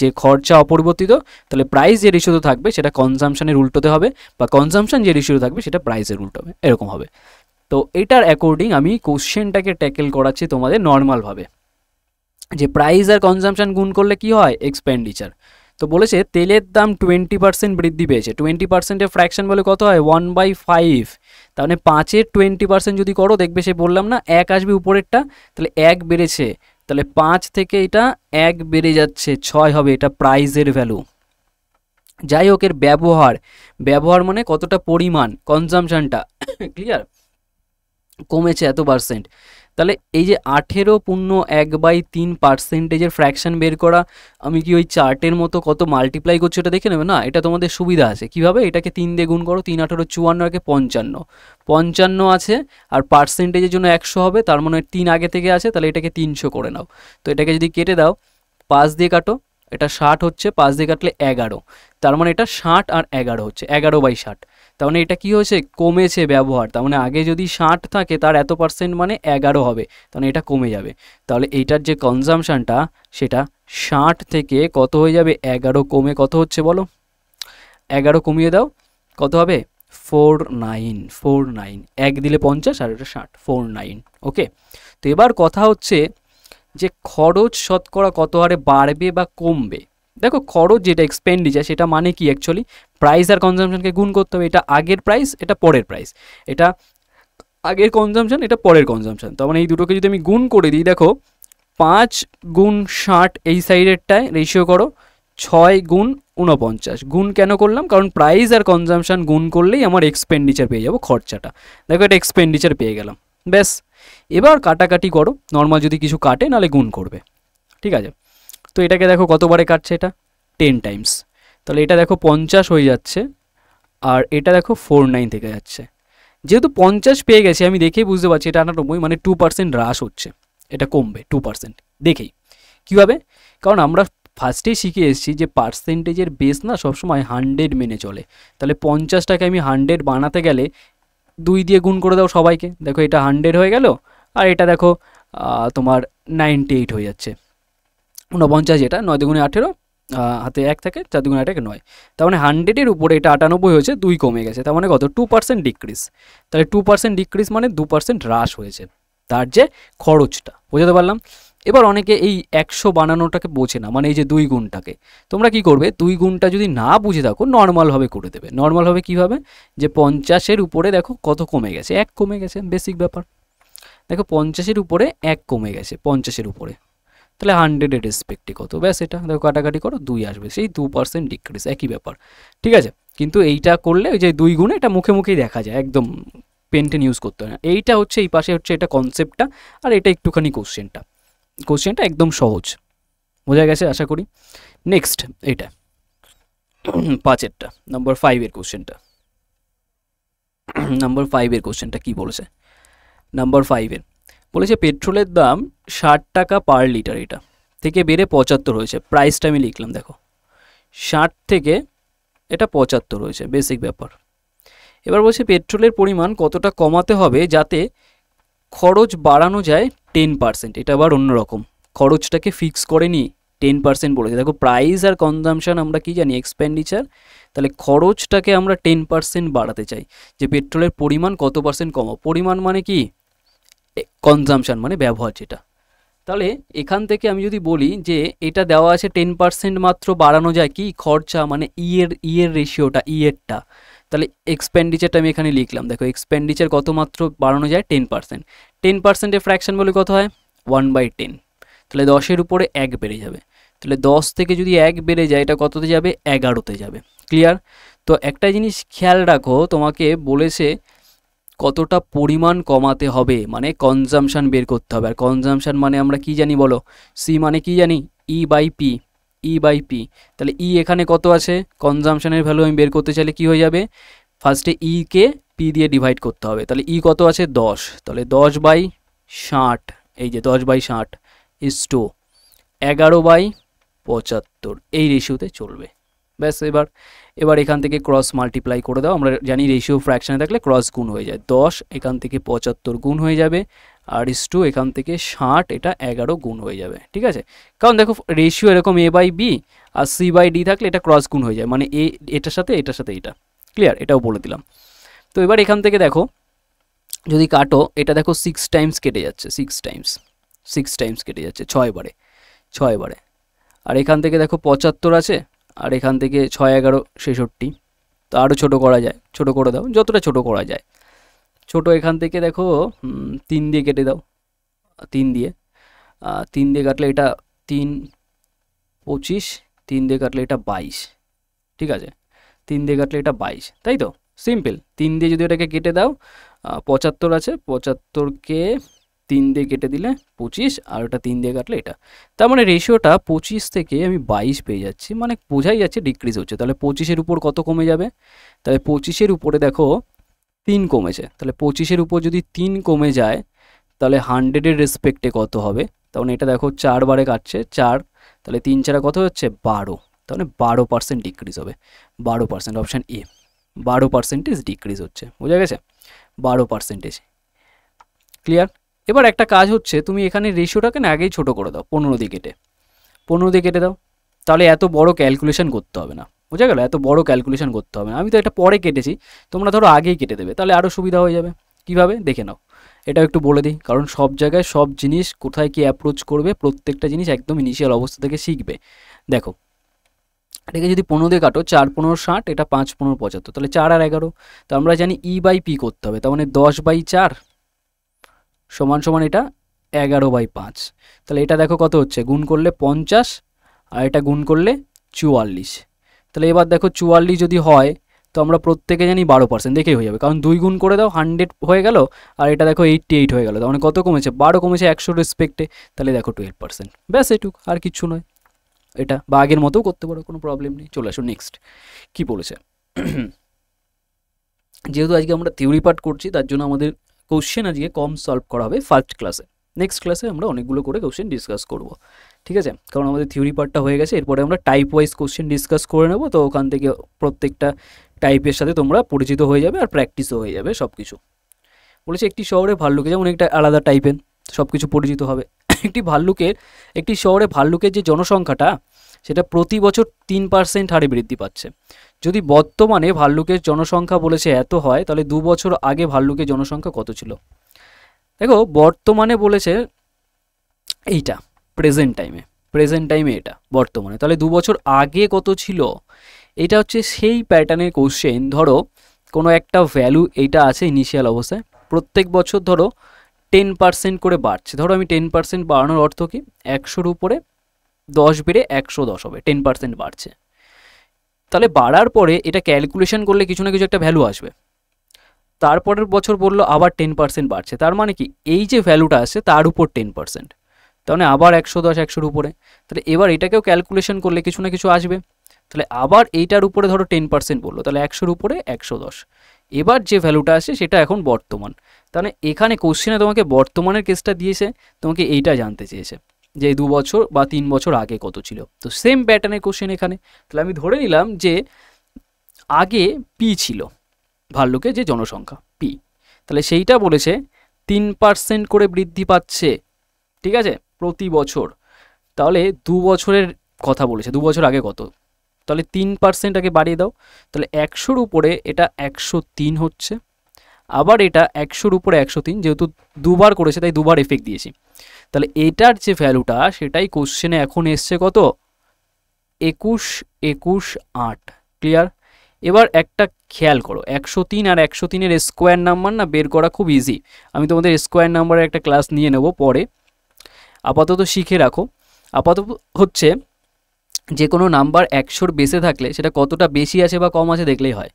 যে খরচা অপরিবর্তিত, তাহলে প্রাইস যে রেশিওতে থাকবে সেটা কনজাম্পশনের উল্টোতে হবে, বা কনজাম্পশন যে রেশিওতে থাকবে সেটা প্রাইসের উল্টো হবে, এরকম হবে। তো এটার অ্যাকর্ডিং আমি কোশ্চেনটাকে ট্যাকেল করাচ্ছি তোমাদের নর্মালভাবে, যে প্রাইস আর কনজাম্পশন গুণ করলে কি হয়, এক্সপেন্ডিচার। তো বলেছে তেলের দাম 20% বৃদ্ধি পেয়েছে, 20%-এর ফ্র্যাকশন বলে কত হয়, 1/5। তার মানে 5-এর 20% যদি করো, দেখবে সে বললাম না 1 আসবে উপরেরটা, তাহলে 1 বেড়েছে, তাহলে 5 থেকে এটা 1 বেড়ে যাচ্ছে, 6 হবে, এটা প্রাইসের ভ্যালু। যাই হোক, এর ব্যবহার, ব্যবহার মানে কতটা পরিমাণ, কনজাম্পশনটা ক্লিয়ার, কমেছে এত পার্সেন্ট। তাহলে এই যে 18.1/3%-এর ফ্র্যাকশন বের করা, আমি কি ওই চার্টের মতো কত মাল্টিপ্লাই করছি ওটা দেখে নেবে না? এটা তোমাদের সুবিধা আছে কীভাবে, এটাকে 3 দিয়ে গুণ করো, 3 18 54, আগে 55, 55 আছে, আর পার্সেন্টেজের জন্য 100 হবে, তার মানে 3 আগে থেকে আছে, তাহলে এটাকে 300 করে নাও। তো এটাকে যদি কেটে দাও, 5 দিয়ে কাটো, এটা 60 হচ্ছে, 5 দিয়ে কাটলে 11, তার মানে এটা 60 আর 11 হচ্ছে, 11/60। তার মানে এটা কি হয়েছে, কমেছে ব্যবহার। তার মানে আগে যদি 60 থাকে তার এত পার্সেন্ট মানে 11 হবে, তাহলে এটা কমে যাবে। তাহলে এইটার যে কনজাম্পশনটা সেটা 60 থেকে কত হয়ে যাবে, 11 কমে কত হচ্ছে বলো, 11 কমিয়ে দাও, কত হবে 49, 49, 1 দিলে 50 আর এটা 60, 49। ওকে, তো এবার কথা হচ্ছে যে খরচ শতকরা কত হারে বাড়বে বা কমবে। দেখো, খরচ যেটা এক্সপেন্ডিচার, সেটা মানে কি অ্যাকচুয়ালি প্রাইস আর কনজাম্পশনকে গুণ করতে হবে। এটা আগের প্রাইস, এটা পরের প্রাইস, এটা আগের কনজাম্পশন, এটা পরের কনজাম্পশন। তার মানে এই দুটোকে যদি আমি গুণ করে দিই, দেখো 5 গুণ 60 এই সাইডেরটায় রেশিও করো, 6 গুণ 49। গুণ কেন করলাম, কারণ প্রাইস আর কনজাম্পশন গুণ করলেই আমার এক্সপেন্ডিচার পেয়ে যাবো, খরচাটা। দেখো, এটা এক্সপেন্ডিচার পেয়ে গেলাম, ব্যাস। এবার কাটাকাটি করো, নর্মাল যদি কিছু কাটে নাহলে গুণ করবে, ঠিক আছে। তো এটাকে দেখো কতবারে কাটছে, এটা 10 টাইমস। তাহলে এটা দেখো 50 হয়ে যাচ্ছে, আর এটা দেখো 49 থেকে যাচ্ছে। যেহেতু 50 পেয়ে গেছি, আমি দেখেই বুঝতে পারছি এটা 99, মানে 2% হ্রাস হচ্ছে, এটা কমবে 2% দেখেই। কীভাবে? কারণ আমরা ফার্স্টেই শিখে এসেছি যে পার্সেন্টেজের বেস না সবসময় 100 মেনে চলে। তাহলে 50টাকে আমি 100 বানাতে গেলে 2 দিয়ে গুণ করে দাও সবাইকে, দেখো এটা 100 হয়ে গেল, আর এটা দেখো তোমার 98 হয়ে যাচ্ছে। 49, এটা 9 দুগুণে 18, হাতে 1 থাকে, 4 দুগুণ 8 9, তার মানে 100-এর উপরে এটা 98 হয়েছে, 2 কমে গেছে, তার মানে কত 2% ডিক্রিজ। তাহলে 2% ডিক্রিজ মানে 2% হ্রাস হয়েছে তার যে খরচটা, বোঝাতে পারলাম? এবার অনেকে এই 100 বানানোটাকে বোঝে না, মানে এই যে 2 গুণটাকে তোমরা কি করবে, 2 গুণটা যদি না বুঝে থাকো নর্মালভাবে করে দেবে। নর্মালভাবে কীভাবে, যে 50-এর উপরে দেখো কত কমে গেছে, 1 কমে গেছে, বেসিক ব্যাপার। দেখো 50-এর উপরে 1 কমে গেছে, 50-এর উপরে, তাহলে 100-এর রেসপেক্টে কত, ব্যাস এটা দেখো কাটাকাটি করো 2 আসবে, সেই 2% ডিক্রিজ, একই ব্যাপার, ঠিক আছে? কিন্তু এইটা করলে ওই যে 2 গুণে এটা মুখে মুখেই দেখা যায়, একদম পেনটেন ইউজ করতে হয় না। এইটা হচ্ছে এই পাশে হচ্ছে এটা কনসেপ্টটা, আর এটা একটুখানি কোশ্চেনটা একদম সহজ, বোঝা গেছে আশা করি। নেক্সট এটা 5-এরটা, নাম্বার 5-এর কোশ্চেনটা, নাম্বার 5-এর কোশ্চেনটা কী বলেছে? নাম্বার 5-এর বলেছে পেট্রোলের দাম 60 টাকা পার লিটার, এটা থেকে বেড়ে 75 হয়েছে, প্রাইসটা আমি লিখলাম, দেখো 60 থেকে এটা 75 হয়েছে, বেসিক ব্যাপার। এবার বলছে পেট্রোলের পরিমাণ কতটা কমাতে হবে যাতে খরচ বাড়ানো যায় 10%, এটা আবার অন্যরকম, খরচটাকে ফিক্স করেনি, 10% বলেছে। দেখো প্রাইস আর কনজামশন আমরা কি জানি, এক্সপেন্ডিচার, তাহলে খরচটাকে আমরা 10% বাড়াতে চাই, যে পেট্রোলের পরিমাণ কত পার্সেন্ট কমাও, পরিমাণ মানে কি, কনজামশন মানে ব্যবহার যেটা। তাহলে এখান থেকে আমি যদি বলি যে এটা দেওয়া আছে 10% মাত্র বাড়ানো যায় কি খরচা, মানে ইয়ের রেশিওটা, ইয়েরটা, তাহলে এক্সপেন্ডিচারটা আমি এখানে লিখলাম, দেখো এক্সপেন্ডিচার কত মাত্র বাড়ানো যায় 10%, 10%-এর ফ্র্যাকশন বলে কত হয় 1/10, তাহলে 10-এর উপরে 1 বেড়ে যাবে, তাহলে 10 থেকে যদি 1 বেড়ে যায় এটা কততে যাবে, 11-তে যাবে, ক্লিয়ার? তো একটা জিনিস খেয়াল রাখো, তোমাকে বলেছে কতটা পরিমাণ কমাতে হবে, মানে কনজামশান বের করতে হবে, আর কনজামশান মানে আমরা কি জানি বলো, সি মানে কি জানি, ই বাই পি, তাহলে ই এখানে কত আছে, কনজামশানের ভ্যালু আমি বের করতে চাইলে কি হয়ে যাবে, ফার্স্টে কে পি দিয়ে ডিভাইড করতে হবে, তাহলে ই কত আছে 10, তাহলে 10/60, এই যে 10/60 ইস টু 11/75, এই রেশিওতে চলবে, ব্যাস। এবার এখান থেকে ক্রস মাল্টিপ্লাই করে দাও, আমরা জানি রেশিও ফ্র্যাকশানে থাকলে ক্রস গুণ হয়ে যায়, 10 এখান থেকে 75 গুণ হয়ে যাবে, আর ইস টু এখান থেকে 60, এটা 11 গুণ হয়ে যাবে, ঠিক আছে? কারণ দেখো রেশিও এরকম a/b আর c/d থাকলে এটা ক্রস গুণ হয়ে যায়, মানে এটার সাথে এটা, ক্লিয়ার? এটাও বলে দিলাম। তো এবার এখান থেকে দেখো যদি কাটো, এটা দেখো 6 টাইমস কেটে যাচ্ছে, 6 টাইমস কেটে যাচ্ছে 6 বারে, আর এখান থেকে দেখো 75 আছে, আর এখান থেকে 6 11 66, তো আরও ছোটো করা যায়, ছোটো করে দাও যতটা ছোটো করা যায়, ছোটো এখান থেকে দেখো 3 দিয়ে কেটে দাও, 3 দিয়ে কাটলে এটা 3 25, 3 দিয়ে কাটলে এটা 22, ঠিক আছে? 3 দিয়ে কাটলে এটা 22, তাই তো সিম্পল। 3 দিয়ে যদি এটাকে কেটে দাও, 75 আছে, 75কে 3 দিয়ে কেটে দিলে 25, আর ওটা 3 দিয়ে কাটলে এটা, তার মানে রেশিওটা 25 থেকে আমি 22 পেয়ে যাচ্ছি, মানে বোঝাই যাচ্ছে ডিক্রিজ হচ্ছে। তাহলে 25-এর উপর কত কমে যাবে, তাহলে 25-এর উপরে দেখো 3 কমেছে, তাহলে 25-এর উপর যদি 3 কমে যায় তাহলে 100-এর রেসপেক্টে কত হবে, তখন এটা দেখো 4 বারে কাটছে 4, তাহলে 3 4 কত হচ্ছে 12, তাহলে 12% ডিক্রিজ হবে, 12%, অপশান এ 12% ডিক্রিজ হচ্ছে, বোঝা গেছে? 12%, ক্লিয়ার? এবার একটা কাজ হচ্ছে, তুমি এখানে রেশিওটাকে না আগেই ছোটো করে দাও, 15 দিয়ে কেটে দাও, তাহলে এত বড় ক্যালকুলেশন করতে হবে না, বোঝা গেল? এত বড় ক্যালকুলেশন করতে হবে না, আমি তো এটা পরে কেটেছি, তোমরা ধরো আগেই কেটে দেবে, তাহলে আরও সুবিধা হয়ে যাবে। কীভাবে দেখে নাও, এটাও একটু বলে দিই, কারণ সব জায়গায় সব জিনিস কোথায় কী অ্যাপ্রোচ করবে, প্রত্যেকটা জিনিস একদম ইনিশিয়াল অবস্থা থেকে শিখবে। দেখো এটাকে যদি 15 দিয়ে কাটো, 4 15 60, এটা 5 15 75, তাহলে 4 আর 11, তো আমরা জানি ই/পি করতে হবে, তার মানে 10/4 সমান সমান এটা 11/5, তাহলে এটা দেখো কত হচ্ছে, গুণ করলে 50, আর এটা গুণ করলে 44, তাহলে এবার দেখো 44 যদি হয় তো আমরা প্রত্যেকে জানি 12% দেখেই হয়ে যাবে, কারণ 2 গুণ করে দাও 100 হয়ে গেল, আর এটা দেখো 88 হয়ে গেল, তার মানে কত কমেছে, 12 কমেছে 100 রেসপেক্টে, তাহলে দেখো 12%, ব্যাস এটুক, আর কিচ্ছু নয়। এটা বা আগের মতোও করতে পারো, কোনো প্রবলেম নেই। চলে আসো নেক্সট কি বলেছে। যেহেতু আজকে আমরা থিওরি পার্ট করছি, তার জন্য আমাদের কোশ্চেন আজকে কম সলভ করা হবে ফার্স্ট ক্লাসে, নেক্সট ক্লাসে আমরা অনেকগুলো করে কোশ্চেন ডিসকাস করব, ঠিক আছে? কারণ আমাদের থিওরি পার্টটা হয়ে গেছে, এরপরে আমরা টাইপ ওয়াইজ কোশ্চেন ডিসকাস করে নেব, তো ওখান থেকে প্রত্যেকটা টাইপের সাথে তোমরা পরিচিত হয়ে যাবে, আর প্র্যাকটিসও হয়ে যাবে সব কিছু। বলেছে একটি শহরে ভাল্লুকে যেমন একটা আলাদা টাইপের, সব কিছু পরিচিত হবে। একটি শহরে ভাল্লুকের যে জনসংখ্যাটা সেটা প্রতি বছর 3% হারে বৃদ্ধি পাচ্ছে। যদি বর্তমানে ভাল্লুকের জনসংখ্যা বলেছে এত হয়, তাহলে 2 বছর আগে ভাল্লুকের জনসংখ্যা কত ছিল? দেখো বর্তমানে বলেছে এইটা প্রেজেন্ট টাইমে এটা বর্তমানে, তাহলে 2 বছর আগে কত ছিল? এটা হচ্ছে সেই প্যাটার্নের কোশ্চেন। ধরো কোনো একটা ভ্যালু এইটা আছে ইনিশিয়াল অবস্থায়, প্রত্যেক বছর ধরো 10% করে বাড়ছে। ধরো আমি 10% বাড়ানোর অর্থ কি, 100-র উপরে 10 বেড়ে 110 হবে, 10% বাড়ছে। তাহলে বাড়ার পরে এটা ক্যালকুলেশন করলে কিছু না কিছু একটা ভ্যালু আসবে। তারপরের বছর বললো আবার 10% বাড়ছে, তার মানে কি এই যে ভ্যালুটা আসছে তার উপর 10%, তাহলে আবার 110 100-র উপরে। তাহলে এবার এটাকেও ক্যালকুলেশন করলে কিছু না কিছু আসবে। তাহলে আবার এইটার উপরে ধরো 10% বললো, তাহলে 100-র উপরে 110। এবার যে ভ্যালুটা আসে সেটা এখন বর্তমান। তাহলে এখানে কোশ্চেনে তোমাকে বর্তমানের কেসটা দিয়েছে, তোমাকে এইটা জানতে চেয়েছে যে 2 বছর বা 3 বছর আগে কত ছিল। তো সেম প্যাটার্নের কোশ্চেন এখানে। তাহলে আমি ধরে নিলাম যে আগে পি ছিল, ভাল্লুকের যে জনসংখ্যা পি, তাহলে সেইটা বলেছে 3% করে বৃদ্ধি পাচ্ছে, ঠিক আছে, প্রতি বছর। তাহলে 2 বছরের কথা বলেছে, 2 বছর আগে কত, তাহলে 3% আগে বাড়িয়ে দাও। তাহলে 100-র উপরে এটা 103 হচ্ছে, আবার এটা 100-র উপরে 103, যেহেতু দুবার করেছে তাই দুবার এফেক্ট দিয়েছি। তাহলে এটার যে ভ্যালুটা সেটাই কোশ্চেনে এখন এসছে কত, 21,8। ক্লিয়ার? এবার একটা খেয়াল করো, 103 আর 103-এর স্কোয়ার নাম্বার না বের করা খুব ইজি। আমি তোমাদের স্কোয়ার নাম্বারের একটা ক্লাস নিয়ে নেব পরে, আপাতত শিখে রাখো। আপাতত হচ্ছে যে কোনো নাম্বার 100-র বেসে থাকলে সেটা কতটা বেশি আছে বা কম আছে দেখলেই হয়।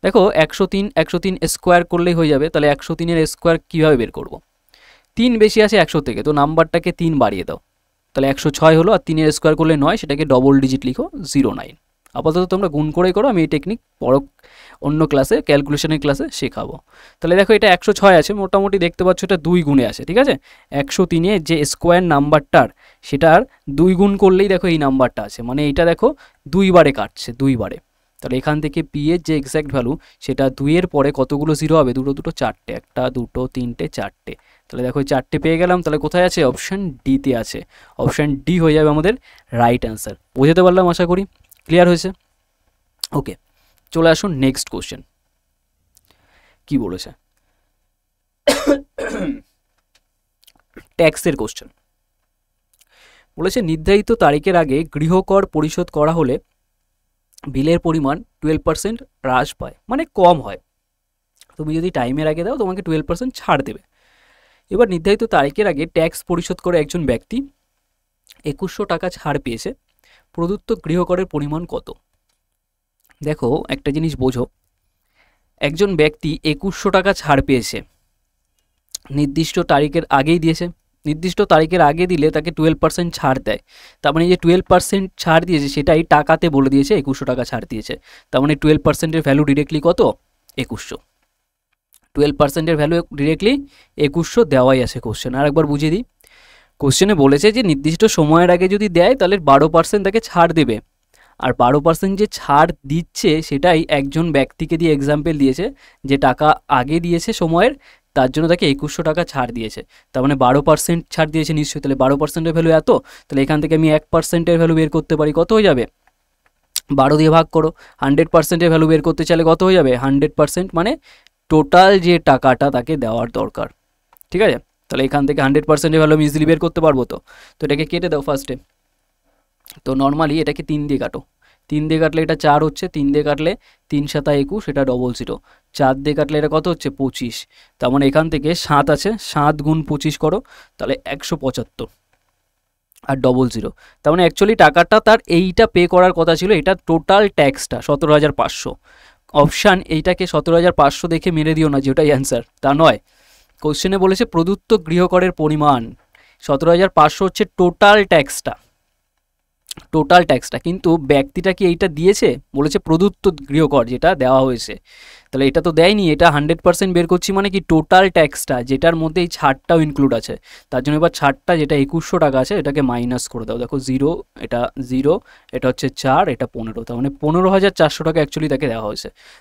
দেখো 103 স্কোয়ার করলেই হয়ে যাবে। তাহলে 103-এর স্কোয়ার কীভাবে বের করব? 3 বেশি আছে 100 থেকে, তো নাম্বারটাকে 3 বাড়িয়ে দাও, তাহলে 106 হলো। আর 3-এর স্কোয়ার করলে 9, সেটাকে ডবল ডিজিট লিখো 09। আপাতত তোমরা গুণ করেই করো, আমি এই টেকনিক অন্য ক্লাসে ক্যালকুলেশনের ক্লাসে শেখাবো। তাহলে দেখো এটা 106 আছে, মোটামুটি দেখতে পাচ্ছ এটা 2 গুণে আছে, ঠিক আছে। 103-এ যে স্কোয়ার নাম্বারটার সেটার 2 গুণ করলেই দেখো এই নাম্বারটা আছে, মানে এইটা দেখো 2 বারে কাটছে, 2 বারে। তাহলে এখান থেকে পি এর যে এক্স্যাক্ট ভ্যালু সেটা 2-এর পরে কতগুলো জিরো হবে, দুটো 4টে, 1 2 3 4টে। তাহলে দেখো 4টে পেয়ে গেলাম। তাহলে কোথায় আছে, অপশান ডিতে আছে। অপশান ডি হয়ে যাবে আমাদের রাইট অ্যান্সার। বোঝাতে পারলাম আশা করি, ক্লিয়ার হয়েছে? ওকে, চলে আসুন নেক্সট কোশ্চেন। কি বলেছে, ট্যাক্সের কোশ্চেন বলেছে নির্ধারিত তারিখের আগে গৃহকর পরিশোধ করা হলে বিলের পরিমাণ 12% হ্রাস পায়, মানে কম হয়। তুমি যদি টাইমের আগে দাও তোমাকে 12% ছাড় দেবে। এবার নির্ধারিত তারিখের আগে ট্যাক্স পরিশোধ করে একজন ব্যক্তি 2100 টাকা ছাড় পেয়েছে, প্রদত্ত গৃহকরের পরিমাণ কত? দেখো একটা জিনিস বোঝো, একজন ব্যক্তি 2100 টাকা ছাড় পেয়েছে, নির্দিষ্ট তারিখের আগেই দিয়েছে। নির্দিষ্ট তারিখের আগে দিলে তাকে 12% ছাড় দেয়, তার মানে যে 12% ছাড় দিয়েছে সেটাই টাকাতে বলে দিয়েছে 2100 টাকা ছাড় দিয়েছে। তার মানে 12%-এর ভ্যালু ডিরেক্টলি কত, 2100। 12%-এর ভ্যালু ডিরেক্টলি 2100 দেওয়াই আছে কোশ্চেন। আর একবার বুঝিয়ে দিই, কোশ্চেনে বলেছে যে নির্দিষ্ট সময়ের আগে যদি দেয় তাহলে 12% তাকে ছাড় দেবে। আর 12% যে ছাড় দিচ্ছে সেটাই একজন ব্যক্তিকে দিয়ে এক্সাম্পল দিয়েছে, যে টাকা আগে দিয়েছে সময়ের, তার জন্য তাকে 2100 টাকা ছাড় দিয়েছে। তার মানে 12% ছাড় দিয়েছে নিশ্চয়ই, তাহলে 12%-এর ভ্যালু এত। তাহলে এখান থেকে আমি 1%-এর ভ্যালু বের করতে পারি, কত হয়ে যাবে, 12 দিয়ে ভাগ করো। 100%-এর ভ্যালু বের করতে চাইলে কত হয়ে যাবে, 100%, মানে টোটাল যে টাকাটা তাকে দেওয়ার দরকার, ঠিক আছে। তাহলে এখান থেকে 100%-এর ভ্যালু আমি ইজিলি বের করতে পারবো। তো এটাকে কেটে দাও ফার্স্টে। তো নর্মালি এটাকে 3 দিয়ে কাটো, 3 দিয়ে কাটলে এটা 4 হচ্ছে, 3 দিয়ে কাটলে 3 7 21, এটা 00। 4 দিয়ে কাটলে এটা কত হচ্ছে, 25। তার মানে এখান থেকে 7 আছে, 7 গুণ 25 করো, তাহলে 175 আর 00। তার মানে অ্যাকচুয়ালি টাকাটা তার এইটা পে করার কথা ছিল, এটা টোটাল ট্যাক্সটা 17,500। অপশান এইটাকে 17,500 দেখে মেরে দিও না যে ওটাই অ্যান্সার, তা নয়। কোশ্চেনে বলেছে প্রদত্ত গৃহকরের পরিমাণ 17,500 হচ্ছে টোটাল ট্যাক্সটা, কিন্তু ব্যক্তিটা কি এইটা দিয়েছে, বলেছে প্রদত্ত গৃহকর যেটা দেওয়া হয়েছে। তাহলে এটা তো দেয়নি, এটা 100% বের করছি, মানে কি টোটাল ট্যাক্সটা, যেটার মধ্যে এই ছাড়টাও ইনক্লুড আছে। তার জন্য এবার ছাড়টা যেটা 2100 টাকা আছে এটাকে মাইনাস করে দাও। দেখো 0, এটা 0, এটা হচ্ছে 4, এটা 15, তার মানে 15,400 টাকা অ্যাকচুয়ালি তাকে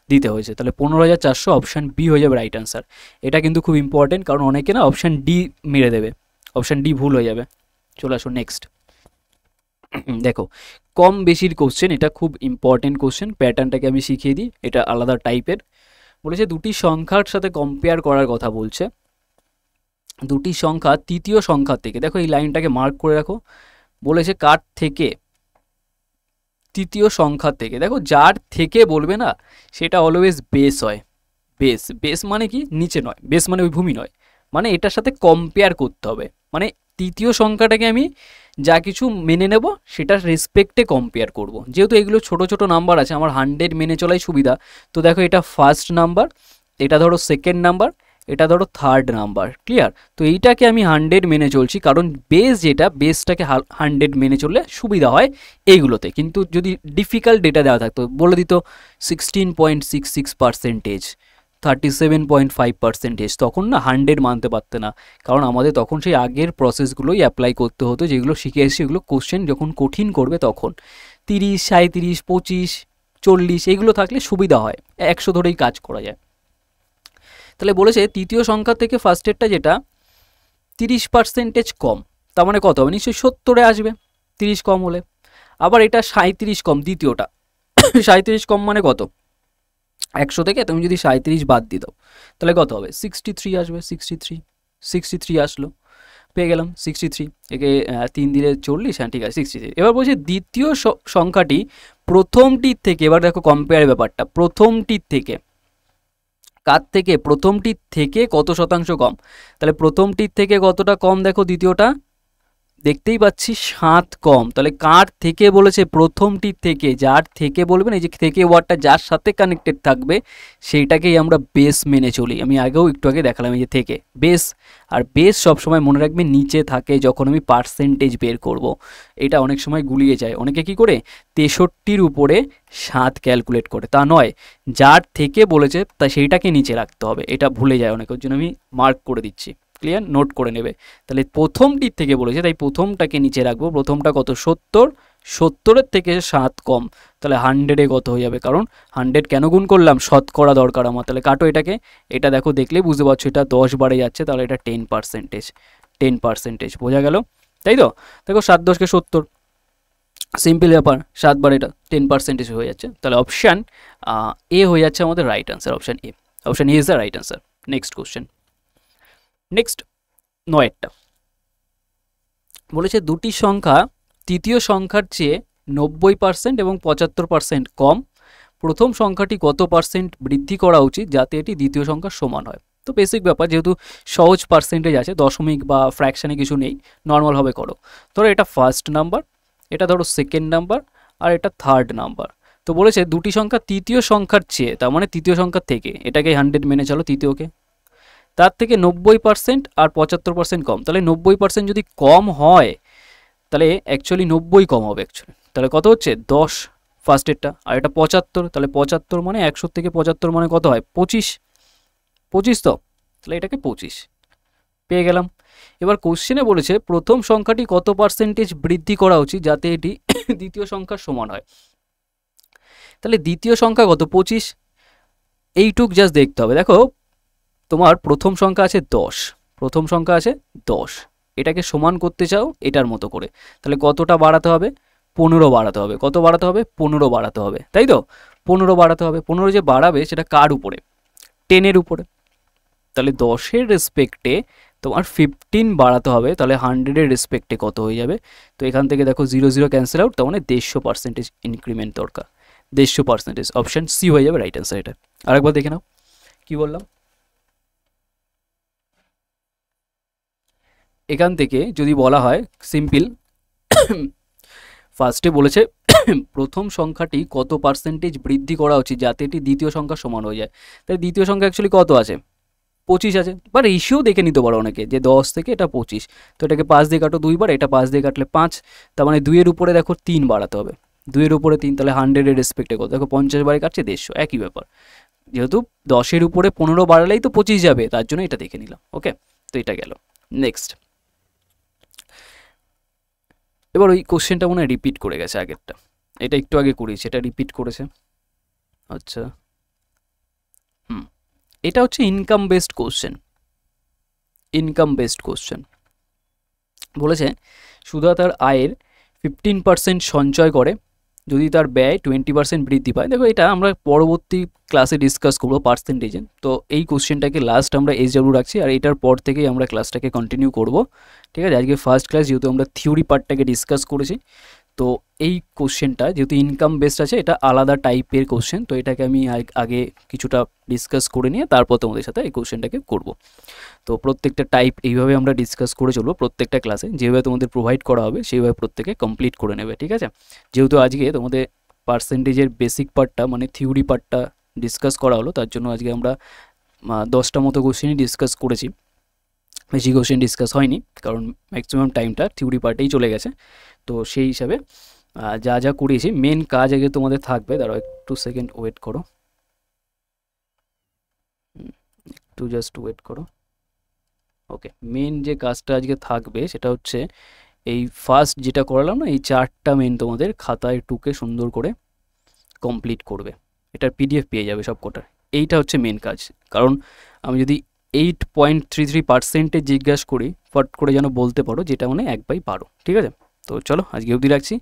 দিতে হয়েছে। তাহলে 15,400, অপশান বি হয়ে যাবে রাইট অ্যান্সার। এটা কিন্তু খুব ইম্পর্টেন্ট, কারণ অনেকে না অপশান ডি মেরে দেবে, অপশান ডি ভুল হয়ে যাবে। চলে আসো নেক্সট। দেখো কম বেশির কোশ্চেন, এটা খুব ইম্পর্টেন্ট কোশ্চেন, প্যাটার্নটাকে আমি শিখিয়ে দিই, এটা আলাদা টাইপের। বলেছে দুটি সংখ্যার সাথে কম্পেয়ার করার কথা বলছে, দুটি সংখ্যা তৃতীয় সংখ্যা থেকে, দেখো এই লাইনটাকে মার্ক করে রাখো, বলেছে কার থেকে, তৃতীয় সংখ্যা থেকে। দেখো যার থেকে বলবে না সেটা অলওয়েজ বেস হয়, বেস, বেস মানে কি নিচে নয়, বেস মানে ওই ভূমি নয়, মানে এটার সাথে কম্পেয়ার করতে হবে, মানে তৃতীয় সংখ্যাটাকে আমি যা কিছু মেনে নেব সেটার রেসপেক্টে কম্পেয়ার করব। যেহেতু এগুলো ছোট ছোট নাম্বার আছে, আমার 100 মেনে চলাই সুবিধা। তো দেখো এটা ফার্স্ট নাম্বার, এটা ধরো সেকেন্ড নাম্বার, এটা ধরো থার্ড নাম্বার, ক্লিয়ার? তো এইটাকে আমি 100 মেনে চলছি, কারণ বেস যেটা, বেসটাকে 100 মেনে চললে সুবিধা হয় এইগুলোতে। কিন্তু যদি ডিফিকাল্ট ডেটা দেওয়া থাকতো, বলে দিত 16.66%, 37.5%, তখন না 100 মানতে পারতে না, কারণ আমাদের তখন সেই আগের প্রসেসগুলোই অ্যাপ্লাই করতে হতো, যেগুলো শিখে এসেছি। এগুলো কোশ্চেন যখন কঠিন করবে তখন 30, 37, 25, 40 এইগুলো থাকলে সুবিধা হয়, 100 ধরেই কাজ করা যায়। তাহলে বলেছে তৃতীয় সংখ্যা থেকে ফার্স্টেরটা যেটা 30% কম, তার মানে কত হবে? নিশ্চয়ই 70-এ আসবে 30 কম হলে। আবার এটা 37 কম, দ্বিতীয়টা 37 কম মানে কত? 100 থেকে তুমি যদি 37 বাদ দিয়ে দাও তাহলে কত হবে? 63 আসবে, 63 আসলো, পেয়ে গেলাম 63। একে 3 দিলে 40, হ্যাঁ ঠিক আছে 63। এবার বলছি দ্বিতীয় সংখ্যাটি প্রথমটির থেকে, এবার দেখো কম্পেয়ার ব্যাপারটা, প্রথমটির থেকে, কার থেকে? প্রথমটির থেকে কত শতাংশ কম? তাহলে প্রথমটির থেকে কতটা কম? দেখো দ্বিতীয়টা দেখতেই পাচ্ছি 7 কম। তাহলে কার থেকে বলেছে? প্রথমটির থেকে। যার থেকে বলবেন, এই যে থেকে ওয়ার্ডটা যার সাথে কানেক্টেড থাকবে সেইটাকেই আমরা বেস মেনে চলি। আমি আগেও একটু আগে দেখালাম এই যে থেকে, বেস। আর বেস সবসময় মনে রাখবে নিচে থাকে যখন আমি পার্সেন্টেজ বের করব। এটা অনেক সময় গুলিয়ে যায়, অনেকে কি করে 63-র উপরে 7 ক্যালকুলেট করে, তা নয়, যার থেকে বলেছে তা সেইটাকে নিচে রাখতে হবে, এটা ভুলে যায় অনেকের জন্য আমি মার্ক করে দিচ্ছি, ক্লিয়ার? নোট করে নেবে। তাহলে প্রথমটির থেকে বলেছে তাই প্রথমটাকে নিচে রাখবো। প্রথমটা কত? 70, 70-এর থেকে 7 কম, তাহলে 100-এ কত হয়ে যাবে? কারণ 100 কেন গুণ করলাম? শতকরা দরকার আমার। তাহলে কাটো এটাকে, এটা দেখো দেখলে বুঝতে পারছো এটা 10 বারে যাচ্ছে, তাহলে এটা 10%, 10% বোঝা গেল, তাই তো? দেখো 7 10-কে 70, সিম্পল ব্যাপার, 7 বার এটা 10% হয়ে যাচ্ছে। তাহলে অপশান এ হয়ে যাচ্ছে আমাদের right answer, option A. Option A is the right answer. Next question, next 9-টা বলেছে দুটি সংখ্যা তৃতীয় সংখ্যার চেয়ে 90% এবং 75% কম, প্রথম সংখ্যাটি কত পার্সেন্ট বৃদ্ধি করা উচিত যাতে এটি দ্বিতীয় সংখ্যার সমান হয়? তো বেসিক ব্যাপার, যেহেতু সহজ পার্সেন্টেজ আছে, দশমিক বা ফ্র্যাকশানে কিছু নেই, নর্মালভাবে করো। ধরো এটা ফার্স্ট নাম্বার, এটা ধরো সেকেন্ড নাম্বার, আর এটা থার্ড নাম্বার। তো বলেছে দুটি সংখ্যা তৃতীয় সংখ্যার চেয়ে, তার মানে তৃতীয় সংখ্যার থেকে, এটাকে 100 মেনে চলো, তৃতীয়কে, তার থেকে 90% আর 75% কম। তাহলে 90% যদি কম হয় তাহলে অ্যাকচুয়ালি 90 কম হবে অ্যাকচুয়ালি, তাহলে কত হচ্ছে? 10 ফার্স্টেরটা, আর এটা 75, তাহলে 75 মানে 100 থেকে 75 মানে কত হয়? 25, 25 তো, তাহলে এটাকে 25 পেয়ে গেলাম। এবার কোশ্চেনে বলেছে প্রথম সংখ্যাটি কত পার্সেন্টেজ বৃদ্ধি করা উচিত যাতে এটি দ্বিতীয় সংখ্যার সমান হয়। তাহলে দ্বিতীয় সংখ্যা কত? 25, এইটুক জাস্ট দেখতে হবে। দেখো তোমার প্রথম সংখ্যা আছে 10, প্রথম সংখ্যা আছে 10, এটাকে সমান করতে চাও এটার মতো করে, তাহলে কতটা বাড়াতে হবে? 15 বাড়াতে হবে। কত বাড়াতে হবে? 15 বাড়াতে হবে, তাই তো? 15 বাড়াতে হবে। 15 যে বাড়াবে সেটা কার উপরে? 10-এর উপরে। তাহলে 10-এর রেসপেক্টে তোমার 15 বাড়াতে হবে, তাহলে 100-এর রেসপেক্টে কত হয়ে যাবে? তো এখান থেকে দেখো 0 0 ক্যান্সেল আউট, তার মানে 150% ইনক্রিমেন্ট দরকার, 150%। অপশান সি হয়ে যাবে রাইট অ্যান্সার। এটা আরেকবার দেখে নাও কি বললাম। এখান থেকে যদি বলা হয় সিম্পল, ফার্স্টে বলেছে প্রথম সংখ্যাটি কত পার্সেন্টেজ বৃদ্ধি করা উচিত যাতে এটি দ্বিতীয় সংখ্যার সমান হয়ে যায়। তাই দ্বিতীয় সংখ্যা অ্যাকচুয়ালি কত আছে? 25 আছে, বা রেশিও দেখে নিতে পারো অনেকে, যে 10 থেকে এটা 25, তো এটাকে 5 দিয়ে কাটো 2 বার, এটা 5 দিয়ে কাটলে 5, তার মানে 2-এর উপরে দেখো 3 বাড়াতে হবে, 2-এর উপরে 3, তাহলে 100-এর রেসপেক্টে কত? দেখো 50 বারে কাটছে 150, একই ব্যাপার। যেহেতু 10-এর উপরে 15 বাড়ালেই তো 25 যাবে, তার জন্য এটা দেখে নিলাম। ওকে, তো এটা গেল। নেক্সট, এবার ওই কোশ্চেনটা মনে হয় রিপিট করে গেছে আগেরটা, এটা একটু আগে করেছি, এটা রিপিট করেছে। আচ্ছা, এটা হচ্ছে income based question, income based question. বলেছে সুধা তার আয়ের 15% সঞ্চয় করে যদি তার ব্যয় 20% বৃদ্ধি পায়। দেখো এটা আমরা পরবর্তী ক্লাসে ডিসকাস করবো পার্সেন্টেজে। তো এই কোশ্চেনটাকে লাস্ট আমরা SW রাখছি, আর এটার পর থেকেই আমরা ক্লাসটাকে কন্টিনিউ করব। ঠিক আছে, আজকে ফার্স্ট ক্লাস যেহেতু আমরা থিওরি পার্টটাকে ডিসকাস করেছি, তো এই কোশ্চেনটা যেহেতু ইনকাম বেসড আছে, এটা আলাদা টাইপের কোশ্চেন, তো এটাকে আমি আগে কিছুটা ডিসকাস করে নিয়ে তারপর তোমাদের সাথে এই কোশ্চেনটাকে করব। তো প্রত্যেকটা টাইপ এইভাবে আমরা ডিসকাস করে চলবো প্রত্যেকটা ক্লাসে, যেভাবে তোমাদের প্রোভাইড করা হবে সেইভাবে প্রত্যেকে কমপ্লিট করে নেবে। ঠিক আছে, যেহেতু আজকে তোমাদের পার্সেন্টেজের বেসিক পার্টটা মানে থিওরি পার্টটা ডিসকাস করা হলো, তার জন্য আজকে আমরা 10টা মতো কোশ্চেনই ডিসকাস করেছি, বেশি কোশ্চেন ডিসকাস হয়নি কারণ ম্যাক্সিমাম টাইমটা থিওরি পার্টেই চলে গেছে। তো সেই হিসাবে যা যা করিয়েছি মেন কাজ আগে তোমাদের থাকবে, দাঁড়াও একটু সেকেন্ড ওয়েট করো, একটু জাস্ট ওয়েট করো। ওকে, মেন যে কাজটা আজকে থাকবে সেটা হচ্ছে এই ফার্স্ট যেটা করালাম না, এই 4টা মেন তোমাদের খাতায় টুকে সুন্দর করে কমপ্লিট করবে, এটার PDF পেয়ে যাবে সব কটার। এইটা হচ্ছে মেন কাজ, কারণ আমি যদি 8.33% জিজ্ঞাসা করি ফট করে যেন বলতে পারো যেটা মানে 1/12। ঠিক আছে, তো চলো আজকে অবধি রাখছি,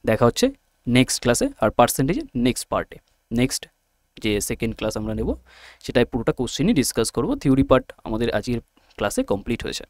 দেখা হচ্ছে নেক্সট ক্লাসে আর পার্সেন্টেজের নেক্সট পার্টে। নেক্সট যে সেকেন্ড ক্লাস আমরা নেব সেটাই পুরোটা কোশ্চেনই ডিসকাস করব, থিওরি পার্ট আমাদের আজকের ক্লাসে কমপ্লিট হয়েছে।